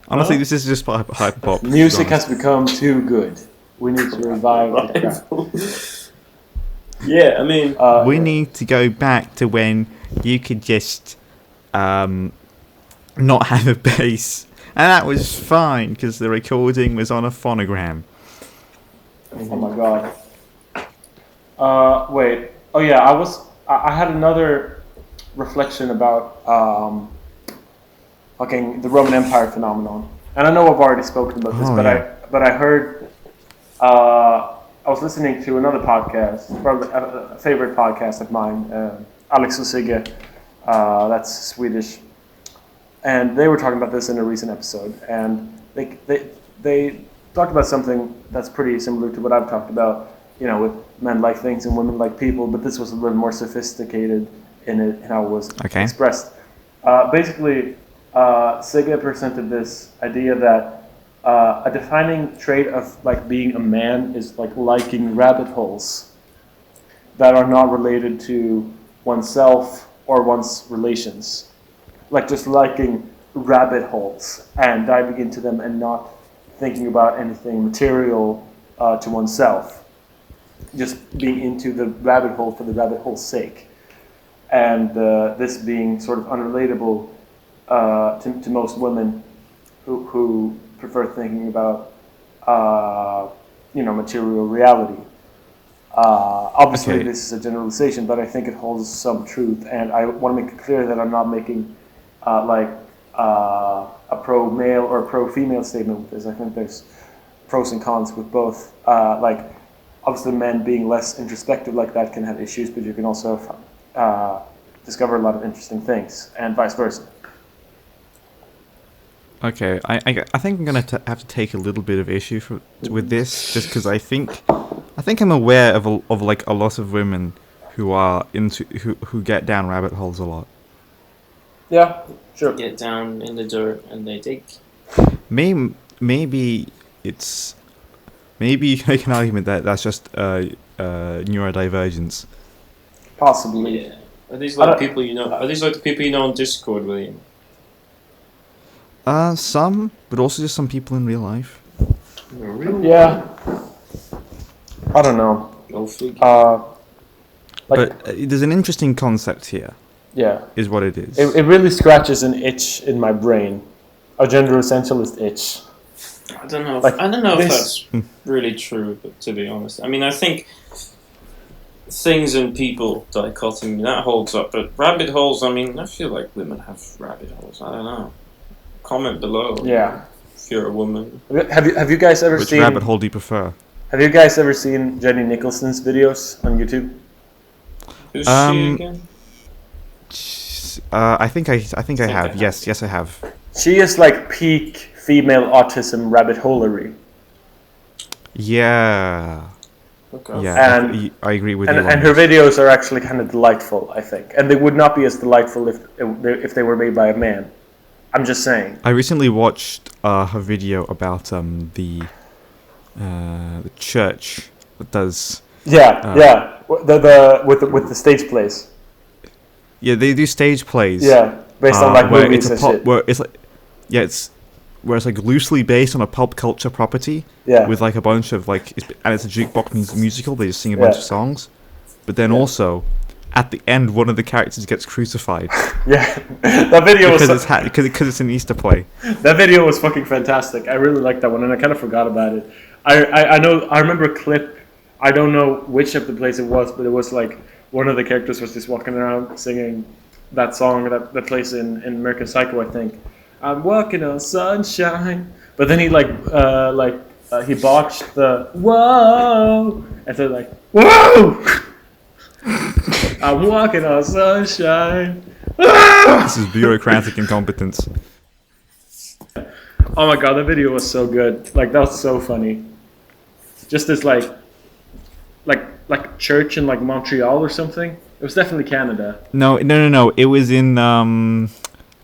Honestly, this is just hyperpop. Music has become too good. We need to revive the crap. Yeah, I mean, We need to go back to when you could just not have a bass, and that was fine because the recording was on a phonogram. Oh my god. Wait. Oh yeah, I had another reflection about fucking the Roman Empire phenomenon. And I know I've already spoken about this, but I heard I was listening to another podcast, probably a favorite podcast of mine, Alex och Sigge, that's Swedish, and they were talking about this in a recent episode, and they talked about something that's pretty similar to what I've talked about, you know, with men like things and women like people, but this was a little more sophisticated in how it was expressed. Basically, Sigge presented this idea that a defining trait of like being a man is like liking rabbit holes that are not related to oneself or one's relations. Like just liking rabbit holes and diving into them and not thinking about anything material to oneself. Just being into the rabbit hole for the rabbit hole's sake. And this being sort of unrelatable to most women who prefer thinking about material reality. Obviously, this is a generalization, but I think it holds some truth, and I want to make it clear that I'm not making a pro-male or pro-female statement with this. I think there's pros and cons with both. Like, obviously, men being less introspective like that can have issues, but you can also discover a lot of interesting things, and vice versa. Okay, I think I'm gonna have to take a little bit of issue with this, just because I think I'm aware of like a lot of women who are who get down rabbit holes a lot. Yeah, sure. Get down in the dirt and they dig. Maybe you make an argument that that's just neurodivergence. Possibly. Yeah. Are these like people you know? Are these like the people you know on Discord, William? Some, but also just some people in real life. Yeah. I don't know. But there's an interesting concept here. Yeah. Is what it is. It really scratches an itch in my brain. A gender essentialist itch. I don't know. Like, I don't know if that's really true, but to be honest, I mean, I think things and people dichotomy that holds up, but rabbit holes. I mean, I feel like women have rabbit holes. I don't know. Comment below. Yeah. If you're a woman. Have you guys ever Which seen? rabbit hole do you prefer? Have you guys ever seen Jenny Nicholson's videos on YouTube? Who's she again? I think I have. Yes, I have. She is like peak female autism rabbit holery. Okay. Yeah. Yeah, And I agree with you. and her videos are actually kind of delightful, I think, and they would not be as delightful if they were made by a man. I'm just saying. I recently watched her video about the church that does. Yeah. With the stage plays. Yeah, they do stage plays. Yeah, based on like where movies it's and shit. where it's like, yeah, it's like loosely based on a pop culture property. Yeah. With like a bunch of like, and it's a jukebox musical. They just sing a bunch of songs, but then also, at the end, one of the characters gets crucified. Yeah, that video because it's an Easter play. That video was fucking fantastic. I really liked that one, and I kind of forgot about it. I remember a clip. I don't know which of the plays it was, but it was like one of the characters was just walking around singing that song that plays in American Psycho, I think. I'm walking on sunshine, but then he he botched the whoa, and so like whoa. I'm walking on sunshine. This is bureaucratic incompetence. Oh my god, that video was so good. Like, that was so funny. Just this like church in like Montreal or something. It was definitely Canada. No. It was in I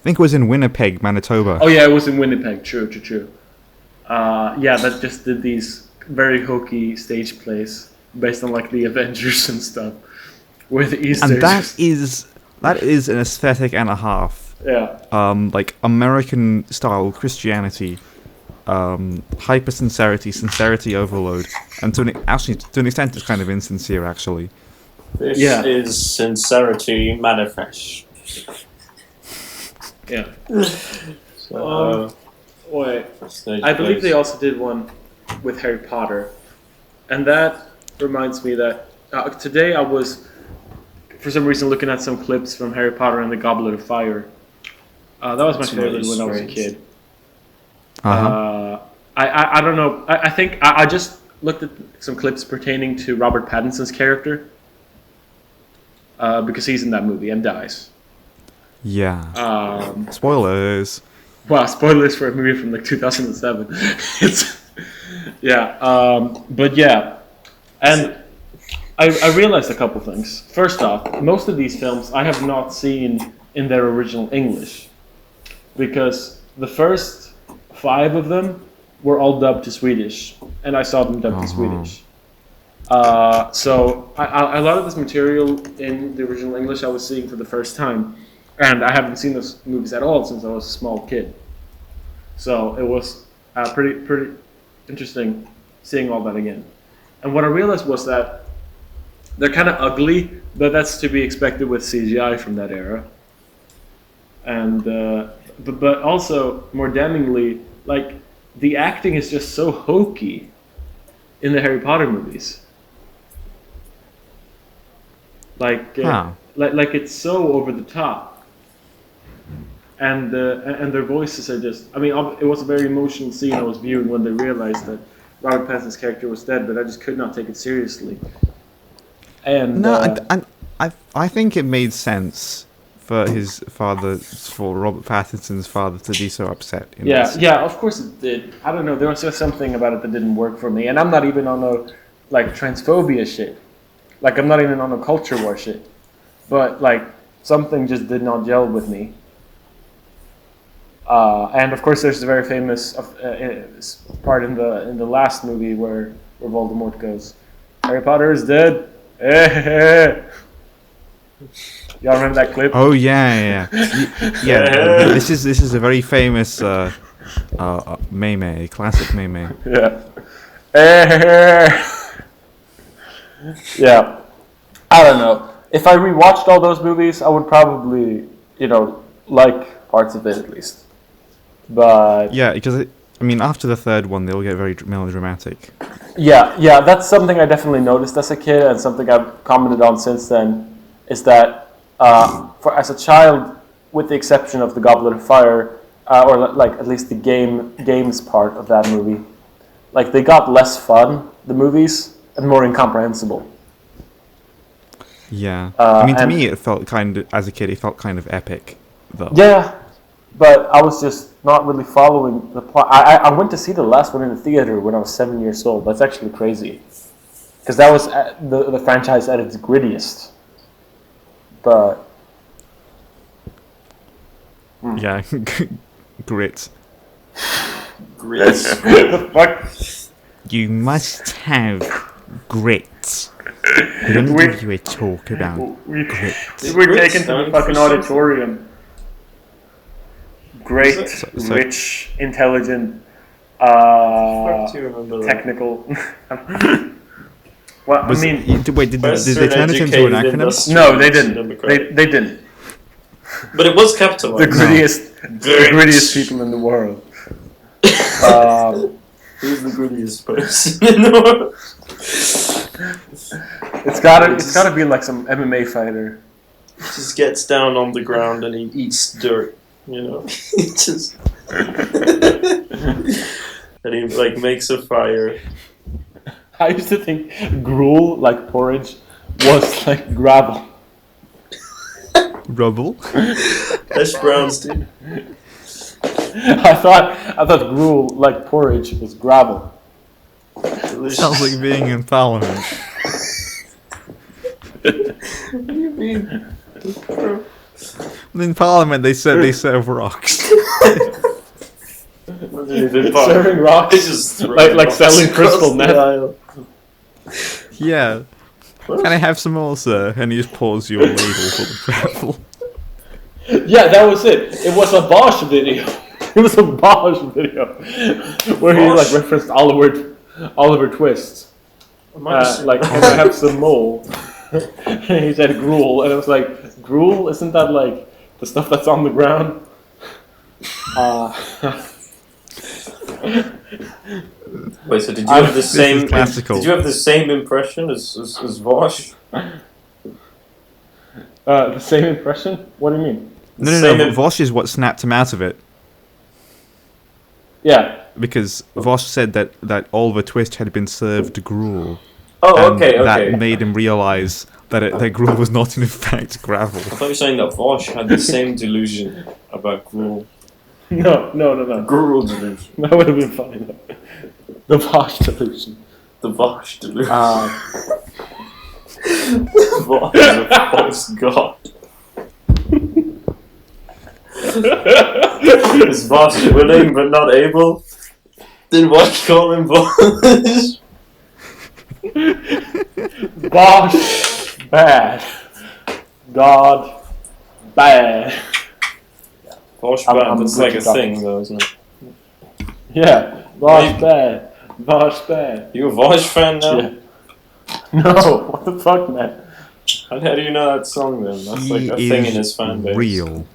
think it was in Winnipeg, Manitoba. Oh yeah, it was in Winnipeg. True. Yeah, that just did these very hokey stage plays based on like the Avengers and stuff with Easter. And that is an aesthetic and a half. Yeah. Like American style Christianity, hyper sincerity overload, and to an extent it's kind of insincere actually. This is sincerity manifest. Yeah. So, wait. I believe they also did one with Harry Potter, and that reminds me that today I was, for some reason, looking at some clips from Harry Potter and the Goblet of Fire. That was my favorite when I was a kid. I don't know. I think I just looked at some clips pertaining to Robert Pattinson's character because he's in that movie and dies. Yeah. Spoilers. Wow, spoilers for a movie from like 2007. But yeah, and I realized a couple things. First off, most of these films I have not seen in their original English, because the first 5 of them were all dubbed to Swedish, and I saw them dubbed to Swedish. So a lot of this material in the original English I was seeing for the first time, and I haven't seen those movies at all since I was a small kid. So it was pretty interesting seeing all that again. And what I realized was that they're kind of ugly, but that's to be expected with CGI from that era. And but also more damningly, like, the acting is just so hokey in the Harry Potter movies. Like it's so over the top. and their voices are just. I mean, it was a very emotional scene I was viewing when they realized that Robert Pattinson's character was dead, but I just could not take it seriously. And No, I think it made sense for Robert Pattinson's father to be so upset. Yeah, of course it did. I don't know, there was just something about it that didn't work for me, and I'm not even on a like transphobia shit. Like I'm not even on a culture war shit, but like something just did not gel with me. And of course, there's the very famous part in the last movie where Voldemort goes, "Harry Potter is dead." Y'all remember that clip? Oh yeah. This is a very famous meme, classic meme. Yeah. Yeah. I don't know. If I rewatched all those movies, I would probably, like parts of it at least. But yeah, because after the third one, they'll get very melodramatic. Yeah, that's something I definitely noticed as a kid, and something I've commented on since then, is that as a child, with the exception of the Goblet of Fire, or like at least the games part of that movie, like they got less fun, the movies, and more incomprehensible. Yeah, to me, it felt as a kid, it felt kind of epic, though. Yeah, but I was just not really following the plot. I went to see the last one in the theater when I was 7 years old. That's actually crazy, because that was the franchise at its grittiest. But yeah, grit. Grit. the fuck? You must have grit. We're going to give you a talk about grit. We're taken to the fucking auditorium. Great, rich, intelligent, technical. Well, wait, did they turn it into an acronym? No, they didn't. They didn't. But it was capitalized. The grittiest people in the world. Who's the grittiest person in the world? It's gotta be like some MMA fighter. He just gets down on the ground and he eats dirt. He just and he like makes a fire. I used to think gruel, like porridge, was like gravel. Rubble? Hash browns, dude. I thought gruel, like porridge, was gravel. Delicious. Sounds like being in Parliament. What do you mean? In Parliament, they serve rocks. Serving rocks, like selling crystal meth. Yeah. Can I have some more, sir? And he just pours you a ladle full of gravel. Yeah, that was it. It was a Vaush video. It was a Vaush video where he like referenced Oliver Twist. Like, can I have some more? And he said gruel, and it was like, gruel? Isn't that like the stuff that's on the ground? Wait, so did you have the same? Classical. Did you have the same impression as Vaush? The same impression? What do you mean? No. Vaush is what snapped him out of it. Yeah. Because Vaush said that Oliver Twist had been served gruel. Oh, and okay. That made him realize that gruel was not in fact gravel. I thought you were saying that Vaush had the same delusion about gruel. No. Gruel delusion. That would have been funny though. The Vaush delusion. The Vaush delusion. Vaush is a false god. Is Vaush willing but not able? Then why call him Vaush? Vaush bad. God bad. Vaush bad, that's like a thing though, isn't it? Yeah, Vaush bad. Vaush bad. You a Vaush fan now? Yeah. No, what the fuck, man? How do you know that song then? That's like a thing in his fan base. Real.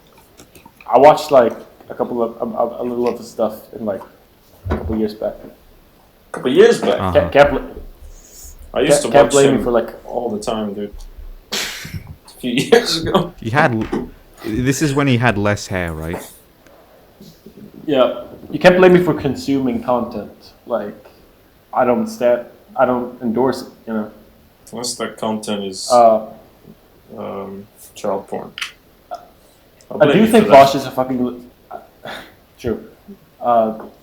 I watched like a little of his stuff in like a couple years back. A couple years back? Uh-huh. I used to watch him for like all the time, dude. A few years ago. He had This is when he had less hair, right? Yeah, you can't blame me for consuming content. Like, I don't endorse it. You know. Unless that content is child porn. I do think Vaush is a fucking. True.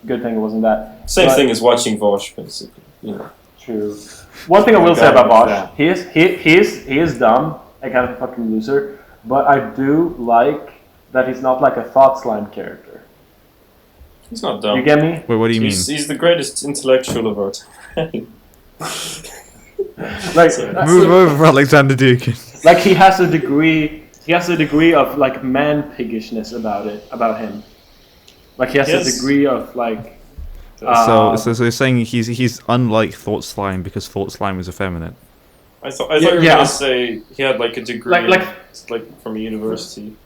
Good thing it wasn't that. Same thing as watching Vaush, basically. You know. True. One thing I will say about Vaush, he is dumb and kind of a fucking loser, but I do like that he's not like a thought slime character. He's not dumb. You get me? Wait, what do you mean? He's the greatest intellectual of our time. Move over, Alexander Dukin. Like he has a degree. He has a degree of like man piggishness about him. Like he has a degree of like. So you're saying he's unlike Thought Slime because Thought Slime is effeminate. I thought you were gonna say he had like a degree, like from a university.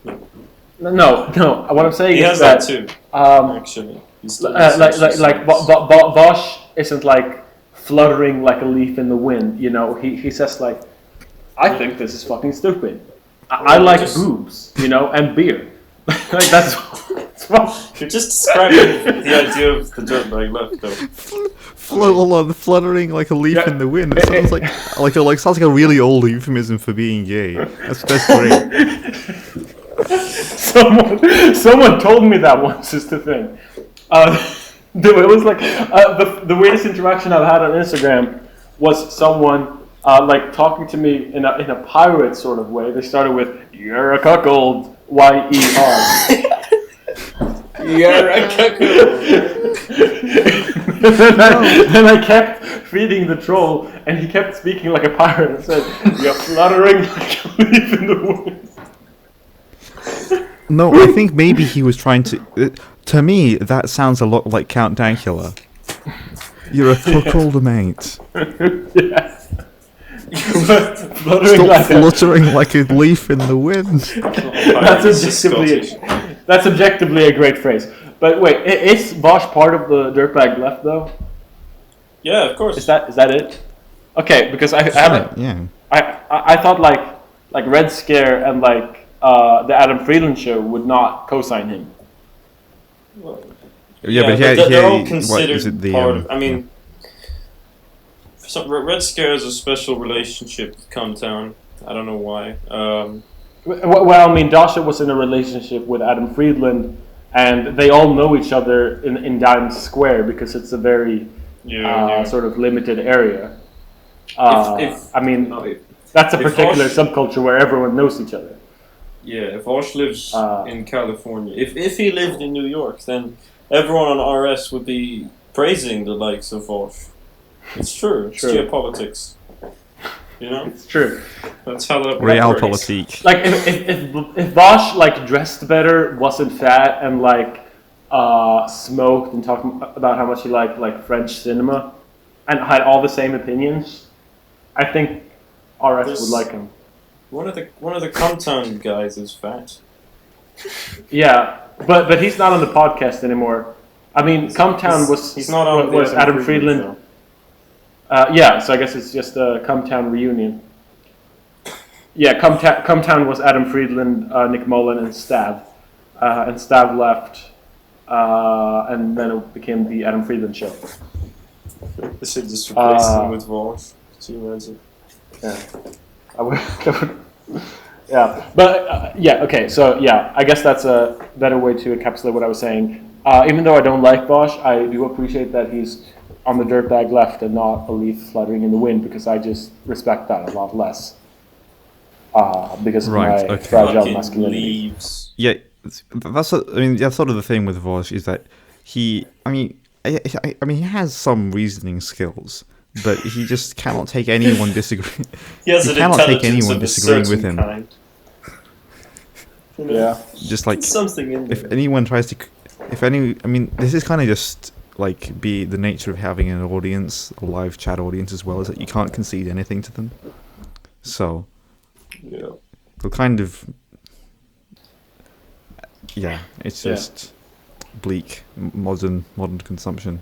No. What I'm saying he is has that too. Actually, Vaush isn't like fluttering like a leaf in the wind. You know, he says like, I think this is fucking stupid. I like boobs, you know, and beer. Like that's you're just describing the idea of the dirtbag left, though. Fluttering like a leaf in the wind. It sounds sounds like a really old euphemism for being gay. That's great. Someone told me that once. Is the thing. It was like the weirdest interaction I've had on Instagram was someone like talking to me in a pirate sort of way. They started with "You're a cuckold." Y-E-R. You're a cuckold. Then I kept feeding the troll, and he kept speaking like a pirate and said, "You're fluttering like a leaf in the wind." No, I think maybe he was trying to. To me, that sounds a lot like Count Dankula. You're a cuckold, mate. Yeah. Stop fluttering like a leaf in the wind. That's objectively a great phrase. But wait, is Vaush part of the dirtbag left though? Yeah, of course. Is that it? Okay, because I haven't. Yeah. I thought like Red Scare and like the Adam Friedland show would not co-sign him. Well, but they're all considered part of. I mean. So Red Scare has a special relationship with Cumtown. I don't know why. Well, I mean, Dasha was in a relationship with Adam Friedland, and they all know each other in Diamond Square because it's a very sort of limited area. That's a particular subculture where everyone knows each other. Yeah, if Vaush lives in California, if he lived in New York, then everyone on RS would be praising the likes of Vaush. It's true. It's geopolitics. You know? It's true. That's how that Realpolitik. Like, if Vaush, like, dressed better, wasn't fat, and, like, smoked and talked about how much he liked, like, French cinema, and had all the same opinions, I think RS would like him. One of the Compton guys is fat. Yeah, but he's not on the podcast anymore. I mean, Compton was Adam Friedland. So I guess it's just a Cumtown reunion. Yeah, Cumtown was Adam Friedland, Nick Mullen, and Stav. And Stav left, and then it became the Adam Friedland show. They should just replace him with Vaush. Can you imagine? Yeah. I would. Yeah, but okay. So yeah, I guess that's a better way to encapsulate what I was saying. Even though I don't like Vaush, I do appreciate that he's on the dirtbag left and not a leaf fluttering in the wind, because I just respect that a lot less. Because of my fragile masculinity. Leaves. Yeah, that's sort of the thing with Vaush is that he has some reasoning skills, but he just cannot take anyone disagreeing. He cannot take anyone disagreeing with him. Kind. Yeah, just like something in there. If anyone tries to, this is kind of just like be the nature of having an audience, a live chat audience as well, is that you can't concede anything to them. So, yeah, the kind of, it's just bleak modern consumption.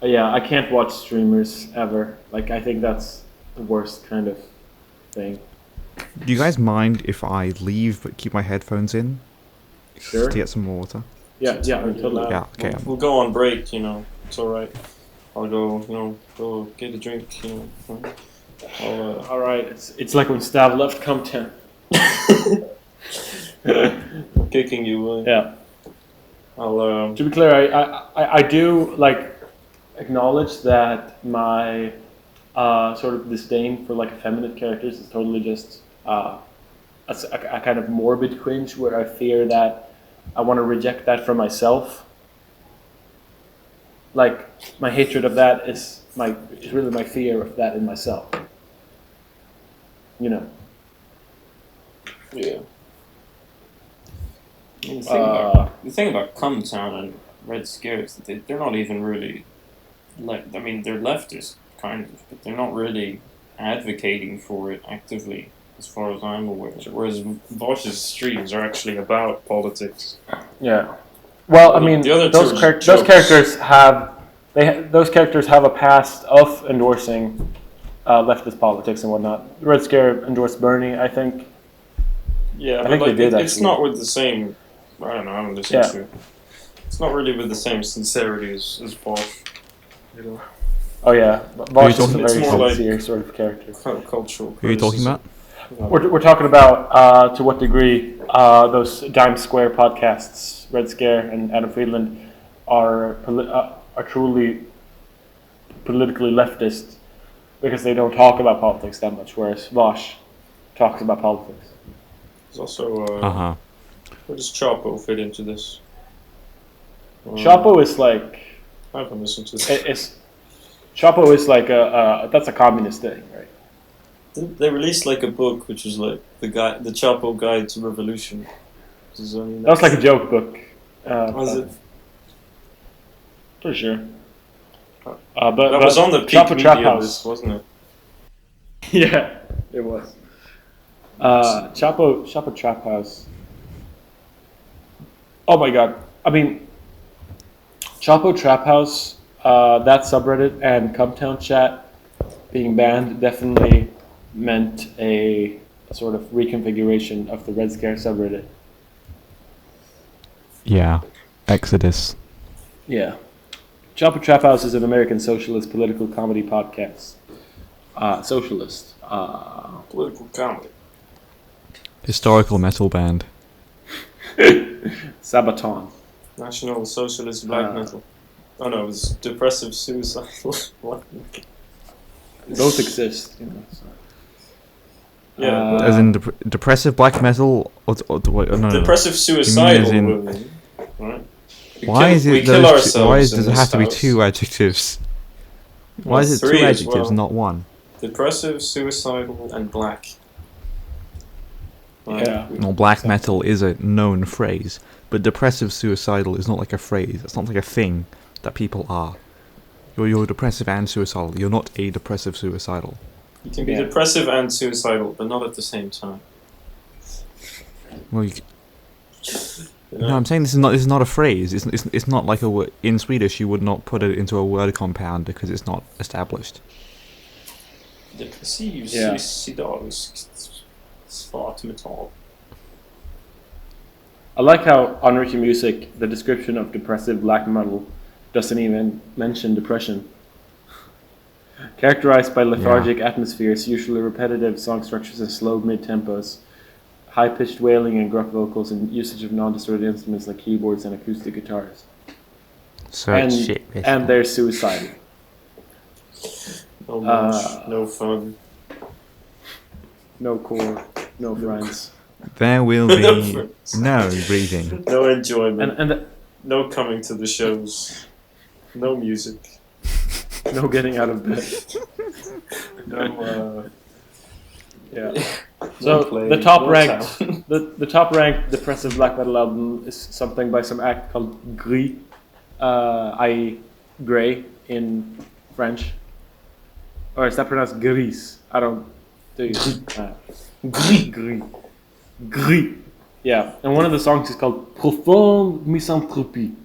Yeah, I can't watch streamers ever. Like, I think that's the worst kind of thing. Do you guys mind if I leave but keep my headphones in? Sure. To get some more water? Yeah, totally. Yeah, okay. We'll go on break, It's alright. I'll go, go get a drink, All right, it's like when Stav left Compton. I'm kicking you. Yeah. I'll. To be clear, I do acknowledge that my sort of disdain for effeminate characters is totally just a kind of morbid cringe where I fear that I want to reject that from myself. My hatred of that is really my fear of that in myself. Yeah. The thing about Come Town and Red Scare is that they're not even really they're leftist kind of, but they're not really advocating for it actively, as far as I'm aware. Whereas Vaush's streams are actually about politics. Yeah. Well, I mean, the other those characters have a past of endorsing leftist politics and whatnot. Red Scare endorsed Bernie, I think. Yeah, I think they did. It's not with the same. I don't know. I'm listening to. It's not really with the same sincerity as Vaush. Oh yeah, Vaush is a very more sincere sort of character. Cultural. Who are you talking about? We're talking about to what degree those Dime Square podcasts, Red Scare and Adam Friedland, are truly politically leftist because they don't talk about politics that much, whereas Vaush talks about politics. There's also where does Chapo fit into this? Chapo is I haven't listened to this. Chapo is that's a communist thing, right? They released a book which was the Chapo Guide to Revolution. That was a joke book. Was it? For sure. That was on the Chapo peak Trap media House, list, wasn't it? Yeah, it was. Chapo Trap House. Oh my god! I mean, Chapo Trap House, that subreddit, and Cumtown chat being banned definitely meant a sort of reconfiguration of the Red Scare subreddit. Yeah, Exodus. Yeah. Chapo Trap House is an American socialist political comedy podcast. Socialist. Political comedy. Historical metal band. Sabaton. National Socialist Black Metal. Oh no, it was Depressive, Suicidal. What? Both exist. So. Yeah. As in depressive black metal? No. Depressive, Suicidal movement. Right? Why does it have to be house. two adjectives? Why is it two adjectives, not one? Depressive, suicidal, and black. Yeah. Well, black metal is a known phrase, but depressive suicidal is not like a phrase. It's not like a thing that people are. You're depressive and suicidal. You're not a depressive suicidal. You can be depressive and suicidal, but not at the same time. Well, no, I'm saying this is not a phrase. It's not like a word. In Swedish, you would not put it into a word compound because it's not established. Depressiv, suicidal, svart metal. I like how on Ricky Music, the description of depressive black metal doesn't even mention depression. Characterized by lethargic atmospheres, usually repetitive song structures and slow mid-tempos, high-pitched wailing and gruff vocals, and usage of non-distorted instruments like keyboards and acoustic guitars. So and they're suicidal. No much, no fun. No core, no friends. There will be no breathing. No enjoyment. And no coming to the shows. No music. No getting out of bed. No, So play, the top no ranked, town. the top ranked depressive black metal album is something by some act called Gris, i.e. gray in French, or is that pronounced Gris? I don't. Do you? Gris. Gris. Yeah, and one of the songs is called Profonde Misanthropie.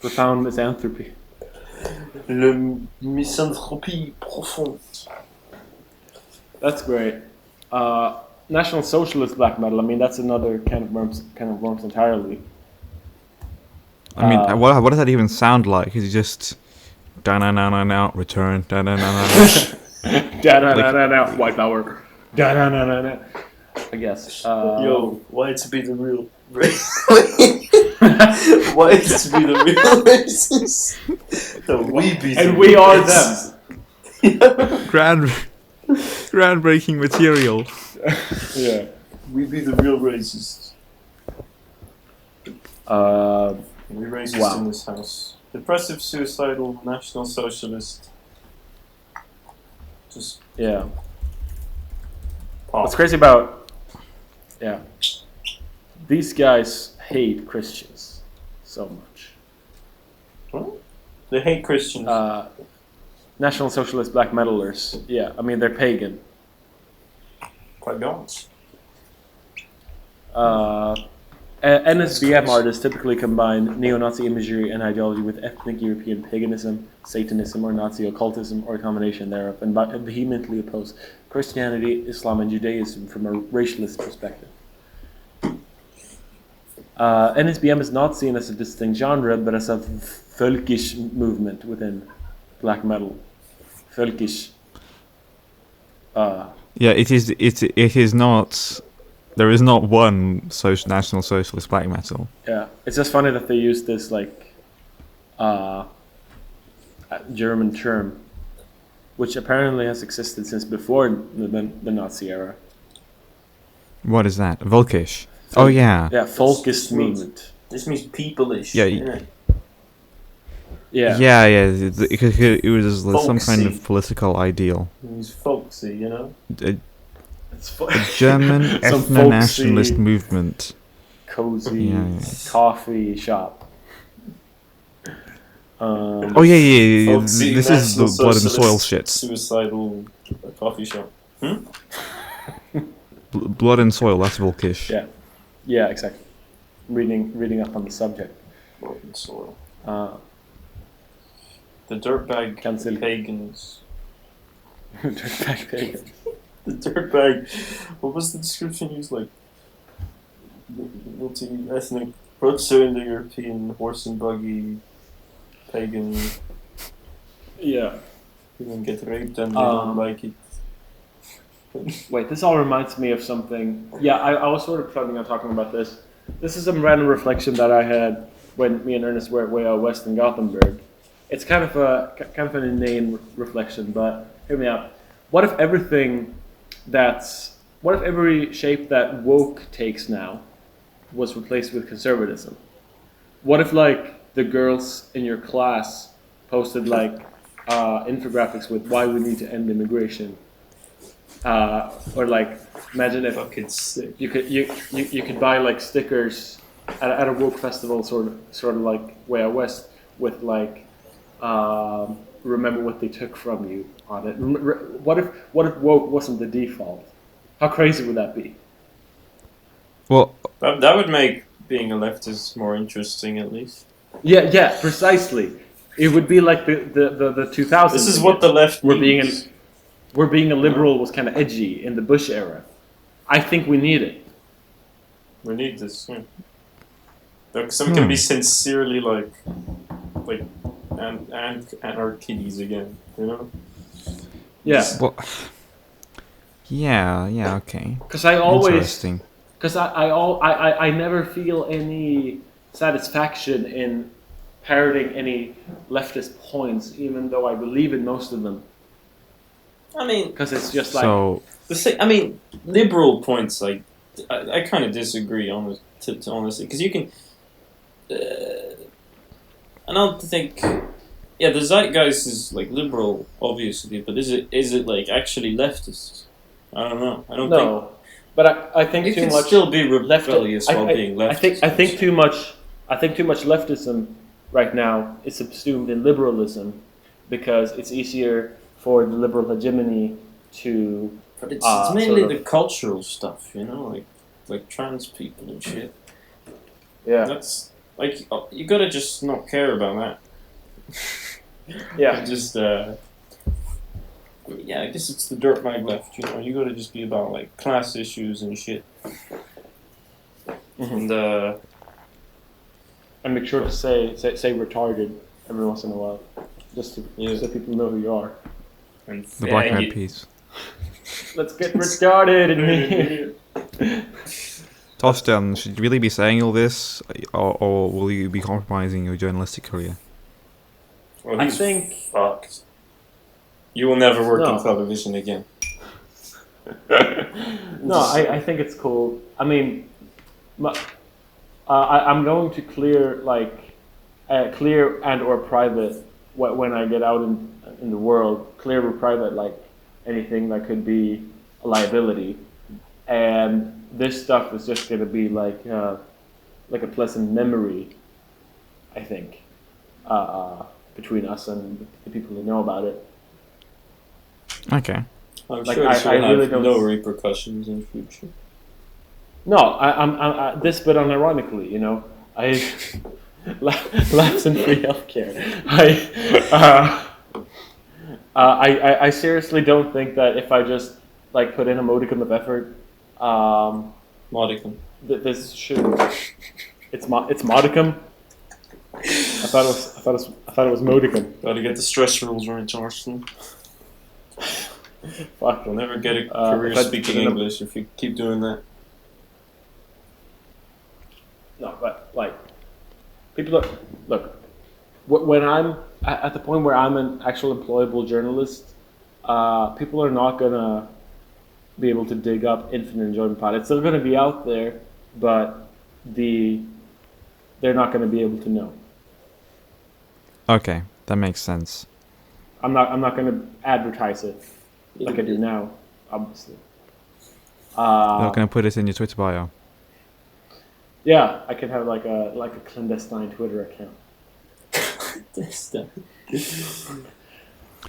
Profound misanthropy. Le misanthropie profonde. That's great. National Socialist black metal. I mean, that's another kind of worms entirely. I mean, what does that even sound like? Is it just da-na-na-na-na, return, da-na-na-na-na? Da-na-na-na-na, white power. Da-na-na-na-na. I guess. Yo, why to be the real racist? Why to be the real racist? We be and we are them. Groundbreaking material. Yeah. We be the real racists. We racist in this house. Depressive, suicidal, National Socialist. Just yeah. pop. What's crazy about these guys hate Christians so much. What? They hate Christians. National Socialist black metalers. Yeah, I mean they're pagan. Quite balanced. NSBM artists typically combine neo-Nazi imagery and ideology with ethnic European paganism, Satanism, or Nazi occultism, or a combination thereof, and vehemently oppose Christianity, Islam, and Judaism from a racialist perspective. NSBM is not seen as a distinct genre, but as a folkish movement within black metal. Folkish. Yeah, it is. It is not. There is not one National Socialist black metal. Yeah, it's just funny that they use this like German term, which apparently has existed since before the Nazi era. What is that? Volkisch. Oh yeah. Yeah, folkist movement. This means people-ish. Yeah. Yeah. Yeah. It was some kind of Folksy. political ideal. It means folksy, you know? A German Some ethno-nationalist folksy, movement. cozy Yeah. coffee shop. Oh yeah. Folksy This is the National blood and soil Socialist shit. Suicidal coffee shop. Blood and soil. That's Volkisch. Yeah. Yeah, exactly. Reading up on the subject. Blood and soil. The dirtbag pagans. Dirtbag pagans. The dirtbag. What was the description used? Like multi-ethnic, proto-Indo-European, horse and buggy, pagan. Yeah. People get raped and they don't like it. Wait, this all reminds me of something. Yeah, I was sort of planning on talking about this. This is some random reflection that I had when me and Ernest were way out west in Gothenburg. It's kind of an inane reflection, but hear me out. What if every shape that woke takes now was replaced with conservatism? What if like the girls in your class posted like infographics with why we need to end immigration? Or like, imagine if you could buy like stickers at a woke festival, sort of like way out west, with like remember what they took from you on it. What if woke wasn't the default? How crazy would that be? Well, that would make being a leftist more interesting, at least. Yeah, precisely. It would be like the 2000s. This is what the left needs. Where being a liberal was kind of edgy in the Bush era. I think we need it. We need this. Yeah. Like some can be sincerely like and anarchies again, you know? Yeah. Well, yeah, okay. Because I always, Interesting. because I never feel any satisfaction in parroting any leftist points, even though I believe in most of them. I mean, Because it's just like, So, liberal points. Like, I kind of disagree, honestly, because you can. I don't think. Yeah, the zeitgeist is like liberal, obviously, but is it like actually leftist? I don't know. I don't think. no. But I think You too can much still be rebellious while being leftist. I think too much leftism right now is subsumed in liberalism, because it's easier for the liberal hegemony to. But it's mainly sort of- the cultural stuff, you know, like trans people and shit. Yeah. That's like you gotta just not care about that. Yeah. And just Yeah, I guess it's the dirtbag left. You know, you gotta just be about like class issues and shit. Mm-hmm. And make sure to say retarded every once in a while, just so people know who you are. And the Black Eyed Peas. Let's get retarded in here. Torsten, should you really be saying all this, or will you be compromising your journalistic career? Well, I think fucked. You will never work in television again. No, I think it's cool. I mean, I'm going to clear clear and or private when I get out in the world. Clear or private, like anything that could be a liability, and this stuff is just going to be like a pleasant memory, I think, between us and the people who know about it. Okay. I'm sure I really have no repercussions in the future. No, I'm this bit unironically, you know. Laughs and free healthcare. I seriously don't think that if I just like put in a modicum of effort, modicum. This should. It's modicum. I thought it was modicum. Gotta get the stress rules right, Torsten. Fuck. You'll never get a career speaking English if you keep doing that. No, but like, people look. When I'm at the point where I'm an actual employable journalist, people are not gonna be able to dig up Infinite Enjoyment Pod. It's still gonna be out there, but they're not gonna be able to know. Okay, that makes sense. I'm not gonna advertise it like I do now, obviously. You're not gonna put it in your Twitter bio. Yeah, I can have like a clandestine Twitter account.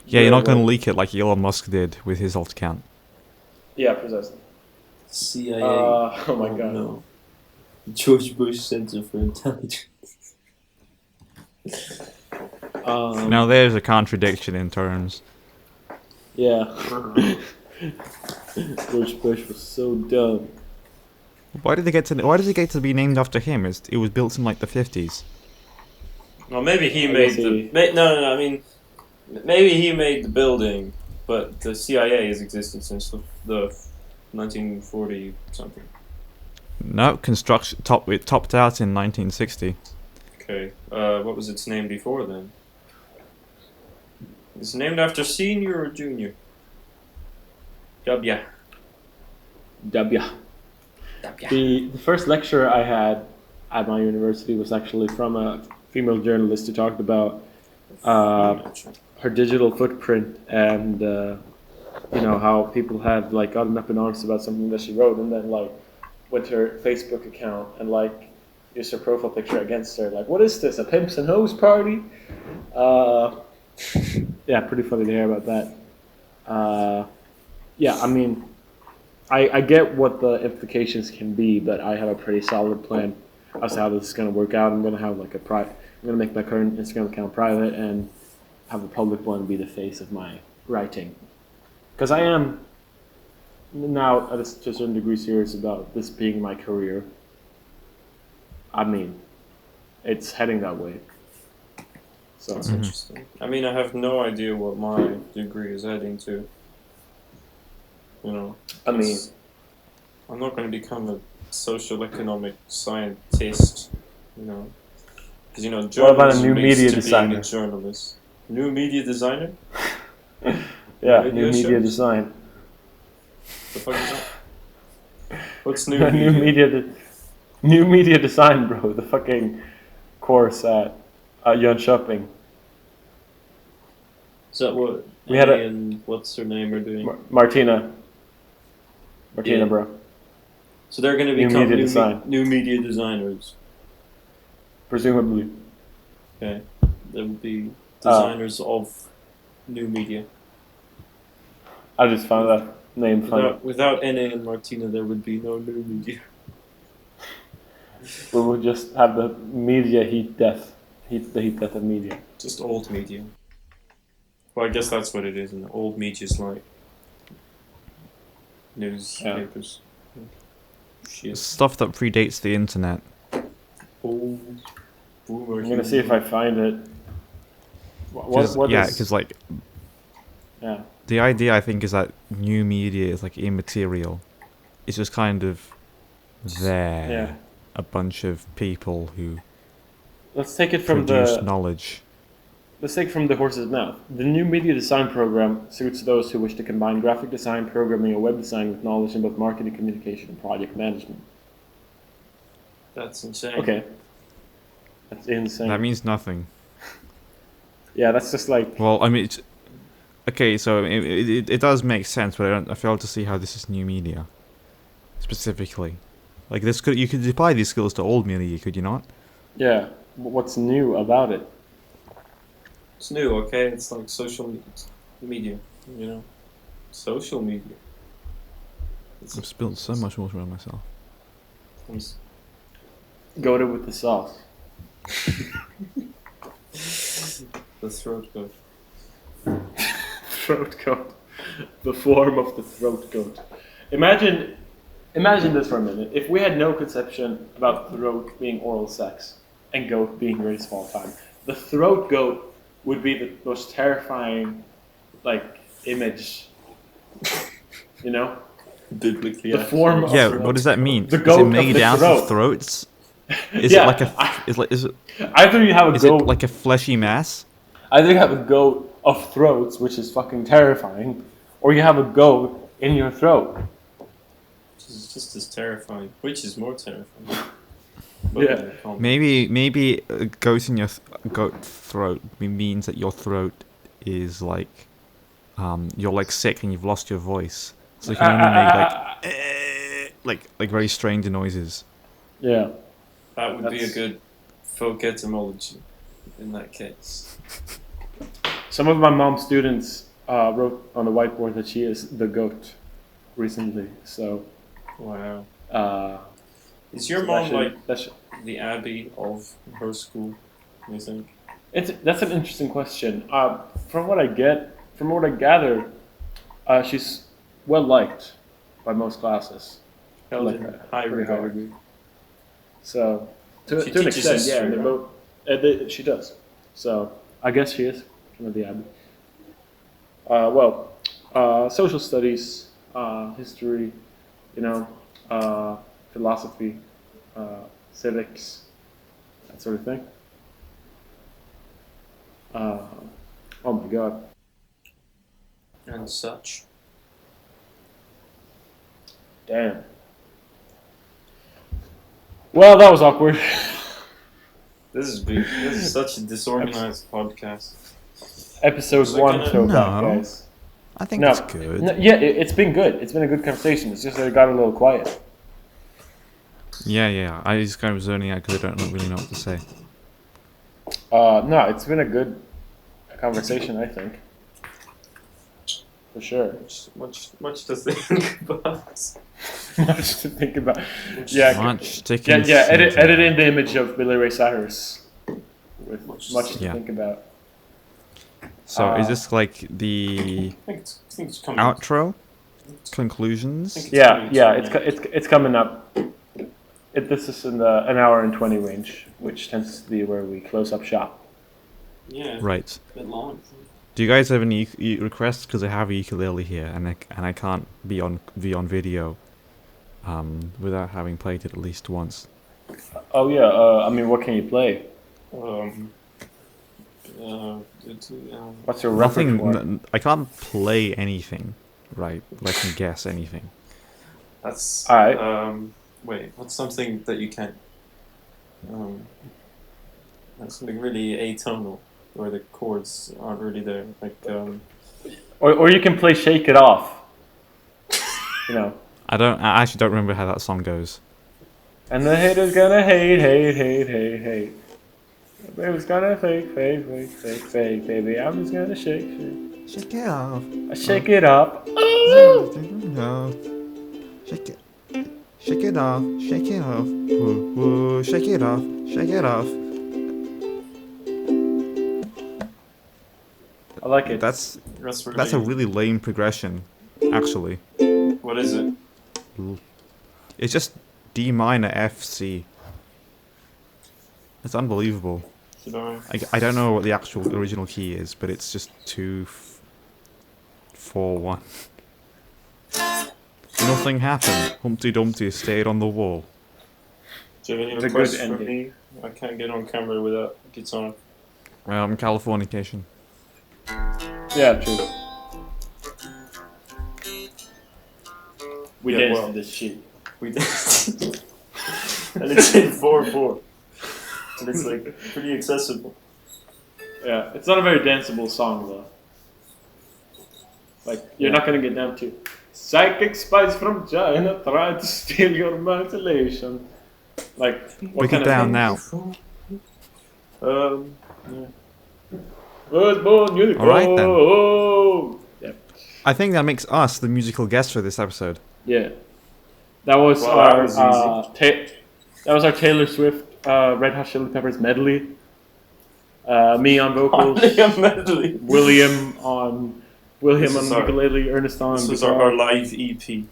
Yeah, you're not gonna leak it like Elon Musk did with his alt account. Yeah, precisely. CIA. Oh my god. No. George Bush Center for Intelligence. Now there's a contradiction in terms. Yeah. George Bush was so dumb. Why did it get to be named after him? It was built in like the 50s. Well, maybe he made the... No, I mean... Maybe he made the building, but the CIA has existed since the 1940 something. No, construction it topped out in 1960. Okay, what was its name before then? It's named after senior or junior? W. The first lecture I had at my university was actually from a female journalist who talked about her digital footprint and how people had like gotten up in arms about something that she wrote, and then like went to her Facebook account and like used her profile picture against her. Like, what is this? A pimps and hoes party? Yeah, pretty funny to hear about that. Yeah, I mean, I get what the implications can be, but I have a pretty solid plan as to how this is going to work out. I'm going to have like I'm going to make my current Instagram account private and have the public one be the face of my writing. Because I am now to a certain degree serious about this being my career. I mean, it's heading that way. So that's interesting. I mean, I have no idea what my degree is heading to. You know, I mean, I'm not going to become a social economic scientist. You know, because what about a new media designer? A journalist, new media designer. Yeah, new media design. The fuck is that? What's new? New media design, bro. The fucking course at Jönköping. Is that what? We had and what's her name are doing? Martina, yeah. Bro. So they're going to become new media designers. Presumably. Okay. They will be designers of new media. I just found that name funny. Without Anna and Martina, there would be no new media. We would just have the media heat death of media. Just old media. Well, I guess that's what it is. And old media is like newspapers. Shit. Stuff that predates the internet. Old boomer. I'm gonna see if I find it. Because like Yeah. the idea I think is that new media is like immaterial. It's just kind of there. Yeah. A bunch of people who Let's take it from produce knowledge. Let's take it from the horse's mouth. The new media design program suits those who wish to combine graphic design, programming, and web design with knowledge in both marketing, communication, and project management. That's insane. Okay. That's insane. That means nothing. Yeah, that's just like... Well, I mean, okay, so it does make sense, but I fail to see how this is new media, specifically. Like you could apply these skills to old media, could you not? Yeah. What's new about it? It's new, okay? It's like social media, you know? Social media. I've spilled so much water on myself. It's Goated with the sauce. the throat goat. Throat goat. The form of the throat goat. Imagine this for a minute. If we had no conception about throat being oral sex and goat being very small time, the throat goat would be the most terrifying, like, image. You know? Biblically. The form of Yeah, throat. what does that mean? The Is goat it of made the out throat. of throats? Is Yeah, it like is it Either you have a is goat, it like a fleshy mass? either you have a goat of throats, which is fucking terrifying, or you have a goat in your throat. It's just as terrifying. Which is more terrifying? Yeah. Maybe a goat in your goat throat means that your throat is like you're like sick and you've lost your voice, so you can only make like very strange noises. Yeah. That would be a That's- good folk etymology in that case. Some of my mom's students wrote on the whiteboard that she is the goat recently. So, Wow. Is so your mom like that's the abbey of her school, you think? that's an interesting question. From what I gather, she's well liked by most classes. Held Like in a high pretty regard. degree. So, to She an teaches extent, history, yeah, and right? they both, she does. So, I guess she is kind of the abbey. Social studies, history, you know, philosophy, civics, that sort of thing. Oh my god. And such. Damn. Well, that was awkward. This is such a disorganized podcast. Episode So 1 kinda- throwback, No. guys. I think No. it's good. No, yeah, it's been good. It's been a good conversation. It's just that it got a little quiet. Yeah. I just kind of zoning out because I don't really know what to say. No, it's been a good conversation, I think. For sure. Much to think about. Much to think about. Yeah, Much sticking. Edit in the image of Billy Ray Cyrus with much to Yeah. think about. So is this like the I think it's coming. outro? It's Conclusions? Yeah, coming yeah, soon, it's coming up. This is in the an hour and 20 range, which tends to be where we close up shop. Yeah. Right. A bit long. Do you guys have any requests? Because I have a ukulele here, and I can't be on video, without having played it at least once. Oh yeah, I mean, what can you play? What's your repertoire? Nothing. I can't play anything, right? But I can guess anything. That's Alright. Wait, what's something that you can't? That's something really atonal, where the chords aren't really there. Like Or you can play Shake It Off. You know. I actually don't remember how that song goes. And the haters gonna hate. The baby's gonna fake, baby. I'm just gonna shake. Shake it off. I shake it up. Shake it. Shake it off. Shake it off. Woo, woo. Shake it off. Shake it off. I like it. That's a really lame progression, actually. What is it? It's just D minor F C. It's unbelievable. I don't know what the actual original key is, but it's just 2, 4, 1. Nothing happened. Humpty Dumpty stayed on the wall. Do you have any It's a requests good from ending. me? I can't get on camera without guitar. Californication. Yeah, true. We Yeah, danced well. to this shit. We did. And it's in 4/4. And it's like pretty accessible. Yeah, it's not a very danceable song though. Like you're not gonna get down to psychic spies from China try to steal your imagination. Like what Break kind it down of now. Yeah. Was born unicorn. Alright then. Yeah. I think that makes us the musical guest for this episode. Yeah. That was Well, our that was that was our Taylor Swift Red Hot Chili Peppers medley. Me on vocals. Medley. William on This is our- ukulele, Ernest on This was guitar. our live E EP.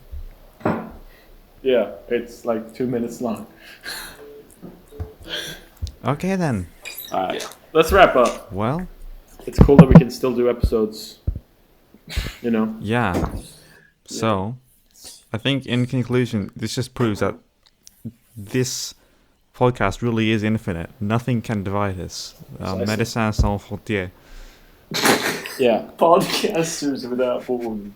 Yeah, it's like 2 minutes long. Okay then. Alright, let's wrap up. Well, It's cool that we can still do episodes. You know? yeah. So, I think in conclusion, this just proves that this podcast really is infinite. Nothing can divide us. Precisely. Médecins sans frontières. Yeah. Podcasters without borders.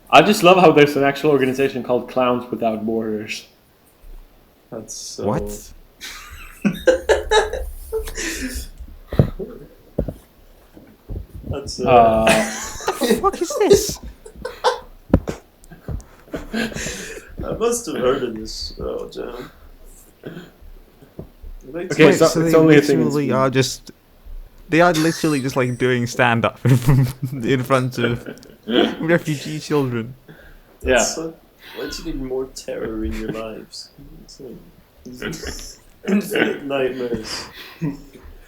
I just love how there's an actual organization called Clowns Without Borders. That's so... What? That's What the fuck is this? I must have heard of this. Oh, John. Okay, Wait, so so it's they only a thing in literally Sweden. are just... They are literally just like doing stand-up in front of refugee children. Yeah. So, why do you need more terror in your lives? It's like, infinite nightmares.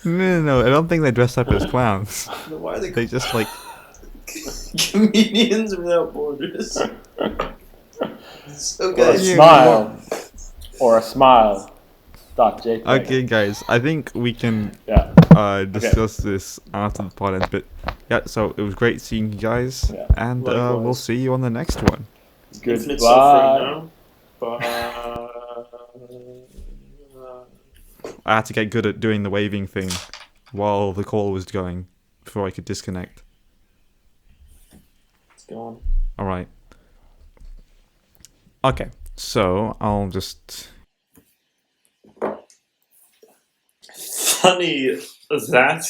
No, I don't think they dress up as clowns. No, why are they They just like... comedians without borders? So Or a guys, Yeah. smile. Or a smile. .jpg. Okay, guys, I think we can Yeah. discuss this after the pod ends, but yeah, so it was great seeing you guys, Yeah. and Likewise. we'll see you on the next one. infinite Goodbye. suffering now. Bye. I had to get good at doing the waving thing while the call was going before I could disconnect. It's gone. Alright. Okay, so I'll just... Funny that